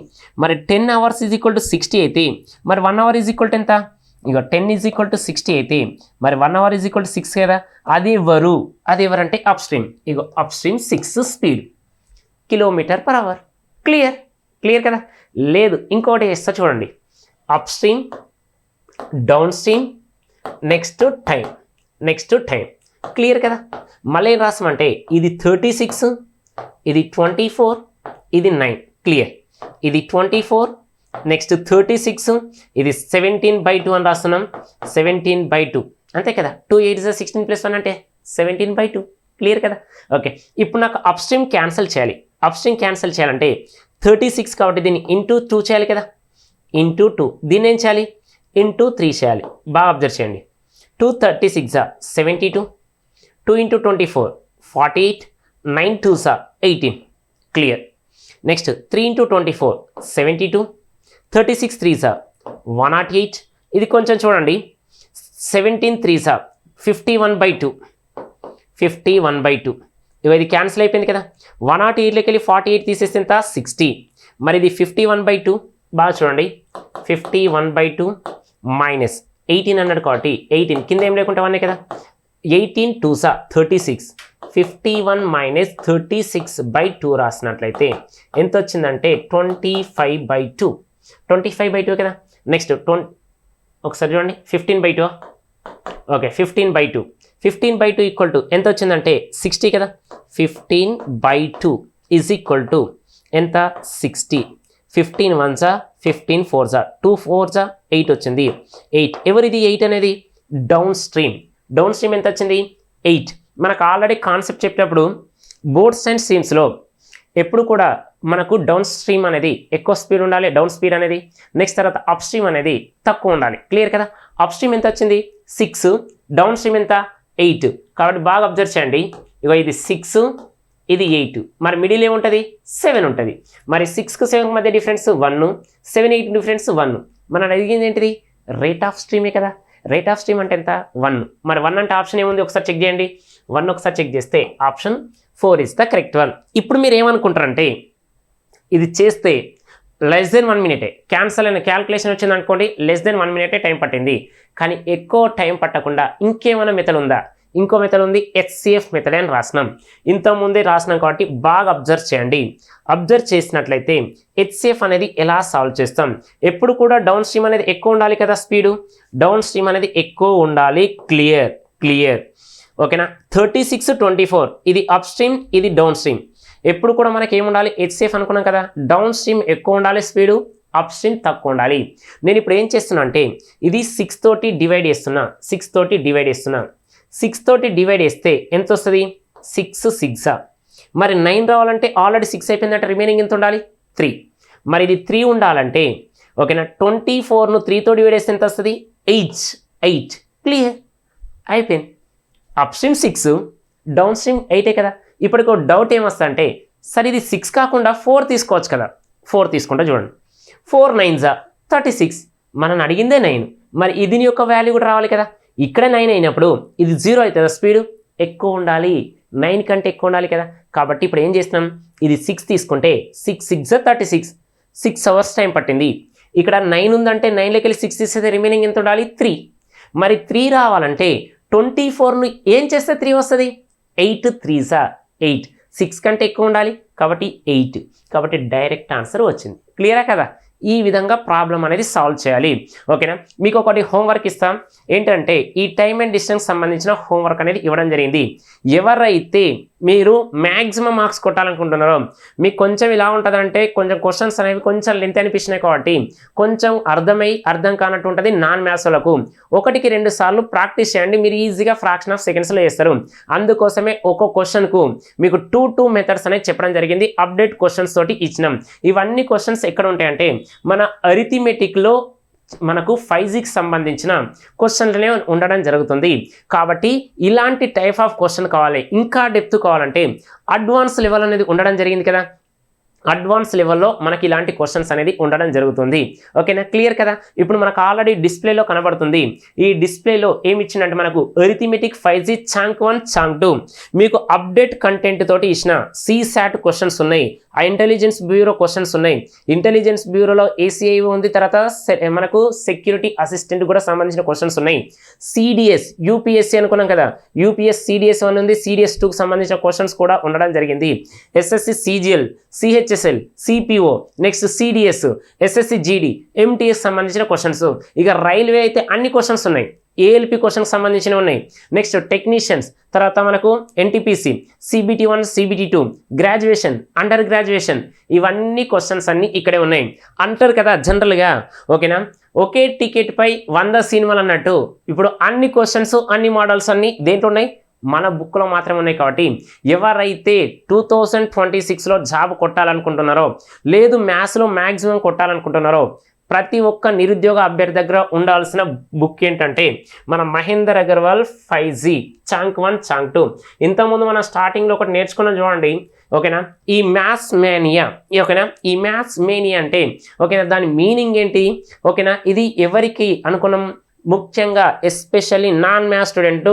మరి 10 hours = 60 అయితే మరి 1 hour = ఎంత ఇక 10 = 60 అయితే మరి 1 hour = 6 కదా. అది ఎవరంటే అప్ స్ట్రీమ్ ఇగో upstream 6 speed km/h clear కదా. లేదు ఇంకోటి చేస్తా చూడండి upstream, downstream, next time. Clear కదా. మళ్ళీ ఏం రాసామంటే ఇది 36, ఇది 24, ఇది 9. క్లియర్. ఇది 24, నెక్స్ట్ 36, ఇది 17/2 అని రాస్తున్నాం. 17/2 అంతే కదా. 2 8 16 + 1 అంటే 17/2. క్లియర్ కదా. ఓకే, ఇప్పుడు నాకు అప్ స్ట్రీమ్ క్యాన్సిల్ చేయాలి. అప్ స్ట్రీమ్ క్యాన్సిల్ చేయాలంటే 36 కాబట్టి దీన్ని ఇంటూ 2 చేయాలి కదా. ఇంటూ 2. దీన్ని ఏం చేయాలి? ఇంటూ 3 చేయాలి. బాగా అబ్జర్వ్ చేయండి. 2 36 72, 2 × 24 48, 9 2 18. క్లియర్. నెక్స్ట్ 3 × 24 72, 36 3 108. ఇది కొంచెం చూడండి. 17 3 51/2. 51/2. ఇది క్యాన్సిల్ అయిపోయింది కదా. 108లోకి వెళ్ళి 48 తీసేస్తే ఎంత? 60. మరి ఇది 51/2. బాగా చూడండి. 51/2 మైనస్ 18 అన్నాడు కాబట్టి 18 కింద ఏం లేకుంటే 1 కదా. 18 2 36. 51 మైనస్ 36/2 రాసినట్లయితే ఎంత వచ్చిందంటే 25/2. 25/2 కదా. నెక్స్ట్ ఒకసారి చూడండి. 15/2. ఓకే, 15/2. 15/2 ఈక్వల్ టు ఎంత వచ్చిందంటే 60 కదా. 15/2 ఈజ్ ఈక్వల్ టు ఎంత? 60. 15 1 15 4 2 4 8 వచ్చింది. 8. ఎవరిది 8 అనేది? Down stream. డౌన్ స్ట్రీమ్ ఎంత వచ్చింది? 8. మనకు ఆల్రెడీ కాన్సెప్ట్ చెప్పినప్పుడు బోర్డ్స్ అండ్ స్ట్రీమ్స్లో ఎప్పుడు కూడా మనకు డౌన్ స్ట్రీమ్ అనేది ఎక్కువ స్పీడ్ ఉండాలి, డౌన్ స్పీడ్ అనేది. నెక్స్ట్ తర్వాత అప్ స్ట్రీమ్ అనేది తక్కువ ఉండాలి. క్లియర్ కదా. అప్ స్ట్రీమ్ ఎంత వచ్చింది? 6. డౌన్ స్ట్రీమ్ ఎంత? 8. కాబట్టి బాగా అబ్జర్వ్ చేయండి. ఇగో ఇది 6, ఇది 8. మరి మిడిల్ ఏముంటుంది? 7 ఉంటుంది. మరి 6కు 7కు మధ్య డిఫరెన్స్ 1, 7 8 డిఫరెన్స్ 1. మనం అడిగింది ఏంటిది? రేట్ ఆఫ్ స్ట్రీమే కదా. రేట్ ఆఫ్ స్ట్రీమ్ అంటే ఎంత? 1. మరి 1 అంటే ఆప్షన్ ఏముంది? ఒకసారి చెక్ చేయండి. 1 ఒకసారి చెక్ చేస్తే option 4 is the correct one. ఇప్పుడు మీరు ఏమనుకుంటారంటే ఇది చేస్తే <1 minute క్యాన్సల్ అయిన క్యాల్కులేషన్ వచ్చింది అనుకోండి, <1 minute టైం పట్టింది. కానీ ఎక్కువ టైం పట్టకుండా ఇంకేమైనా మెథడ్ ఉందా? ఇంకో మెథడ్ ఉంది, HCF మెథడ్ అని రాసినాం. ఇంతకుముందే రాసినాం కాబట్టి బాగా అబ్జర్వ్ చేయండి. అబ్జర్వ్ చేసినట్లయితే HCF అనేది ఎలా సాల్వ్ చేస్తాం? ఎప్పుడు కూడా డౌన్ స్ట్రీమ్ అనేది ఎక్కువ ఉండాలి కదా. స్పీడు డౌన్ స్ట్రీమ్ అనేది ఎక్కువ ఉండాలి. క్లియర్ ఓకేనా. 36 24 ఇది అప్ స్ట్రీమ్, ఇది డౌన్ స్ట్రీమ్. ఎప్పుడు కూడా మనకి ఏముండాలి? HCF అనుకున్నాం కదా. డౌన్ స్ట్రీమ్ ఎక్కువ ఉండాలి స్పీడు, అప్ స్ట్రీమ్ తక్కువ ఉండాలి. నేను ఇప్పుడు ఏం చేస్తున్నా అంటే ఇది 6 తోటి డివైడ్ చేస్తున్నా. 6 తోటి డివైడ్ చేస్తున్నా. 6 తోటి డివైడ్ చేస్తే ఎంత వస్తుంది? 6 6. మరి 9 రావాలంటే ఆల్రెడీ 6 అయిపోయిందంటే రిమైనింగ్ ఎంత ఉండాలి? 3. మరి ఇది 3 ఉండాలంటే ఓకేనా 24ను 3తో డివైడ్ చేస్తే ఎంత వస్తుంది? 8. క్లియర్ అయిపోయింది. అప్ స్ట్రీమ్ 6, డౌన్ స్ట్రీమ్ 8 కదా. ఇప్పటికో డౌట్ ఏమొస్తుంది అంటే సరే ఇది 6 కాకుండా 4 తీసుకోవచ్చు కదా. 4 తీసుకుంటా చూడండి. 4 9 36. మనం అడిగిందే 9. మరి ఇది యొక్క వాల్యూ కూడా రావాలి కదా. ఇక్కడ 9 అయినప్పుడు ఇది 0 అవుతుందా? స్పీడు ఎక్కువ ఉండాలి, 9 కంటే ఎక్కువ ఉండాలి కదా. కాబట్టి ఇప్పుడు ఏం చేస్తున్నాం? ఇది 6 తీసుకుంటే 6 6 36. 6 hours టైం పట్టింది. ఇక్కడ 9 ఉందంటే 9లోకి వెళ్ళి 6 తీసేస్తే రిమైనింగ్ ఎంత ఉండాలి? 3. మరి 3 రావాలంటే 24ను ఏం చేస్తే 3 వస్తుంది? 8 3 8. 6 కంటే ఎక్కువ ఉండాలి కాబట్టి 8. కాబట్టి డైరెక్ట్ ఆన్సర్ వచ్చింది. క్లియరా కదా. ఈ విధంగా ప్రాబ్లం అనేది సాల్వ్ చేయాలి. ఓకేనా. మీకు ఒకటి హోంవర్క్ ఇస్తాం. ఏంటంటే ఈ టైమ్ అండ్ డిస్టెన్స్ సంబంధించిన హోంవర్క్ అనేది ఇవ్వడం జరిగింది. ఎవరైతే మీరు మ్యాక్సిమం మార్క్స్ కొట్టాలనుకుంటున్నారో మీకు కొంచెం ఇలా ఉంటుందంటే కొంచెం క్వశ్చన్స్ అనేవి కొంచెం లెంత్ అనిపించినాయి కాబట్టి కొంచెం అర్థం కానట్టు ఉంటుంది. నాన్ మ్యాథ్స్ వాళ్ళకు 1కి 2 సార్లు ప్రాక్టీస్ చేయండి. మీరు ఈజీగా ఫ్రాక్షన్ ఆఫ్ సెకండ్స్లో చేస్తారు. అందుకోసమే ఒక్కో క్వశ్చన్కు మీకు 2 మెథడ్స్ అనేది చెప్పడం జరిగింది. అప్డేట్ క్వశ్చన్స్ తోటి ఇచ్చినాం. ఇవన్నీ క్వశ్చన్స్ ఎక్కడ ఉంటాయంటే మన అరిథమెటిక్లో మనకు 5Gకి సంబంధించిన క్వశ్చన్లనే ఉండడం జరుగుతుంది. కాబట్టి ఇలాంటి టైప్ ఆఫ్ క్వశ్చన్ కావాలి, ఇంకా డెప్త్ కావాలంటే అడ్వాన్స్ లెవెల్ అనేది ఉండడం జరిగింది కదా. అడ్వాన్స్ లెవెల్లో మనకి ఇలాంటి క్వశ్చన్స్ అనేది ఉండడం జరుగుతుంది. ఓకేనా. క్లియర్ కదా. ఇప్పుడు మనకు ఆల్రెడీ డిస్ప్లేలో కనబడుతుంది. ఈ డిస్ప్లేలో ఏమి ఇచ్చిందంటే మనకు అరిథమెటిక్ 5G ఛాంక్ 1 ఛాంక్ 2 మీకు అప్డేట్ కంటెంట్ తోటి ఇచ్చిన CSAT క్వశ్చన్స్ ఉన్నాయి. ఆ ఇంటెలిజెన్స్ బ్యూరో క్వశ్చన్స్ ఉన్నాయి. ఇంటెలిజెన్స్ బ్యూరోలో ACI ఉంది. తర్వాత మనకు సెక్యూరిటీ అసిస్టెంట్ కూడా సంబంధించిన క్వశ్చన్స్ ఉన్నాయి. CDS UPSC అనుకున్నాం కదా. UPS CDS 1 ఉంది. CDS 2కి సంబంధించిన క్వశ్చన్స్ కూడా ఉండడం జరిగింది. SSC CGL CHS HSL, CPO, next CDS, SSC జీడి, ఎంటీఎస్ సంబంధించిన క్వశ్చన్స్. ఇక రైల్వే అయితే అన్ని క్వశ్చన్స్ ఉన్నాయి. ఏఎల్పి క్వశ్చన్కి సంబంధించినవి ఉన్నాయి. నెక్స్ట్ టెక్నీషియన్స్, తర్వాత మనకు NTPC, CBT1, CBT2, graduation, under graduation, ఇవన్నీ క్వశ్చన్స్ అన్నీ ఇక్కడే ఉన్నాయి. అంటారు కదా జనరల్గా, ఓకేనా, ఒకే టికెట్ పై 100 సినిమాలు అన్నట్టు ఇప్పుడు అన్ని క్వశ్చన్స్ అన్ని మోడల్స్ అన్నీ దేంట్లో ఉన్నాయి, మన బుక్లో మాత్రమే ఉన్నాయి. కాబట్టి ఎవరైతే 2026లో జాబ్ కొట్టాలనుకుంటున్నారో, లేదు మ్యాథ్స్లో మ్యాక్సిమం కొట్టాలనుకుంటున్నారో, ప్రతి ఒక్క నిరుద్యోగ అభ్యర్థి దగ్గర ఉండాల్సిన బుక్ ఏంటంటే మన మహేందర్ అగర్వాల్ 5G చాంక్ 1 చాంక్ 2. ఇంతకుముందు మనం స్టార్టింగ్లో ఒకటి నేర్చుకున్నాం చూడండి, ఓకేనా, ఈ మ్యాథ్స్ మేనియా. ఓకేనా, ఈ మ్యాథ్స్ మేనియా అంటే ఓకేనా దాని మీనింగ్ ఏంటి, ఓకేనా, ఇది ఎవరికి అనుకున్నాం, ముఖ్యంగా ఎస్పెషల్లీ నాన్ మ్యాథ్స్ స్టూడెంట్.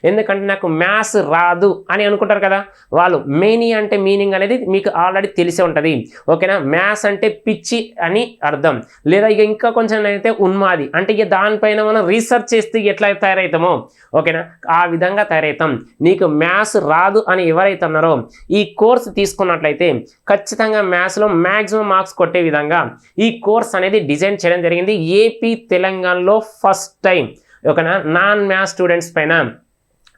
ఎందుకంటే నాకు మ్యాథ్స్ రాదు అని అనుకుంటారు కదా, వాళ్ళు మేనియా అంటే మీనింగ్ అనేది మీకు ఆల్రెడీ తెలిసే ఉంటుంది. ఓకేనా, మ్యాథ్స్ అంటే పిచ్చి అని అర్థం, లేదా ఇక ఇంకా కొంచెం అయితే ఉన్మాది అంటే ఇక దానిపైన మనం రీసెర్చ్ చేస్తే ఎట్లా తయారవుతామో, ఓకేనా, ఆ విధంగా తయారవుతాం. నీకు మ్యాథ్స్ రాదు అని ఎవరైతే అన్నారో ఈ కోర్స్ తీసుకున్నట్లయితే ఖచ్చితంగా మ్యాథ్స్లో మ్యాక్సిమం మార్క్స్ కొట్టే విధంగా ఈ కోర్స్ అనేది డిజైన్ చేయడం జరిగింది. ఏపీ తెలంగాణలో ఫస్ట్ టైం ఓకేనా నాన్ మ్యాథ్స్ స్టూడెంట్స్ పైన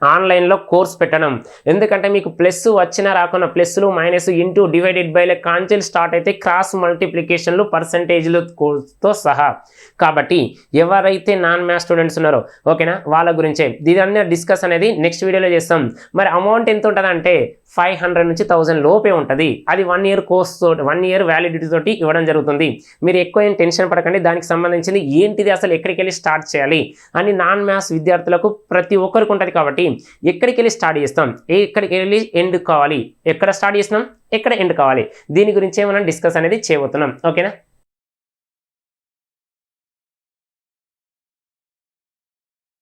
ఆన్లైన్లో కోర్స్ పెట్టడం. ఎందుకంటే మీకు ప్లస్ వచ్చినా రాకుండా ప్లస్లు minus into divided బైల concept start అయితే క్రాస్ మల్టిప్లికేషన్లు పర్సంటేజ్లతో సహా. కాబట్టి ఎవరైతే నాన్ మ్యాథ్స్ స్టూడెంట్స్ ఉన్నారో ఓకేనా వాళ్ళ గురించే ఇదన్నీ డిస్కస్ అనేది నెక్స్ట్ వీడియోలో చేస్తాం. మరి అమౌంట్ ఎంత ఉంటుంది అంటే 500 నుంచి 1000 లోపే ఉంటుంది. అది 1 ఇయర్ కోర్స్ తోటి 1 ఇయర్ వ్యాలిడిటీ తోటి ఇవ్వడం జరుగుతుంది. మీరు ఎక్కువ ఏం టెన్షన్ పడకండి, దానికి సంబంధించింది ఏంటిది అసలు ఎక్కడికి వెళ్ళి స్టార్ట్ చేయాలి అని నాన్ మ్యాథ్స్ విద్యార్థులకు ప్రతి ఒక్కరికి ఉంటుంది. కాబట్టి ఎక్కడికి వెళ్ళి స్టార్ట్ చేస్తాం, ఎక్కడికి వెళ్ళి ఎండ్ కావాలి, ఎక్కడ స్టార్ట్ చేస్తున్నాం, ఎక్కడ ఎండ్ కావాలి, దీని గురించే మనం డిస్కస్ అనేది చేయబోతున్నాం. ఓకేనా.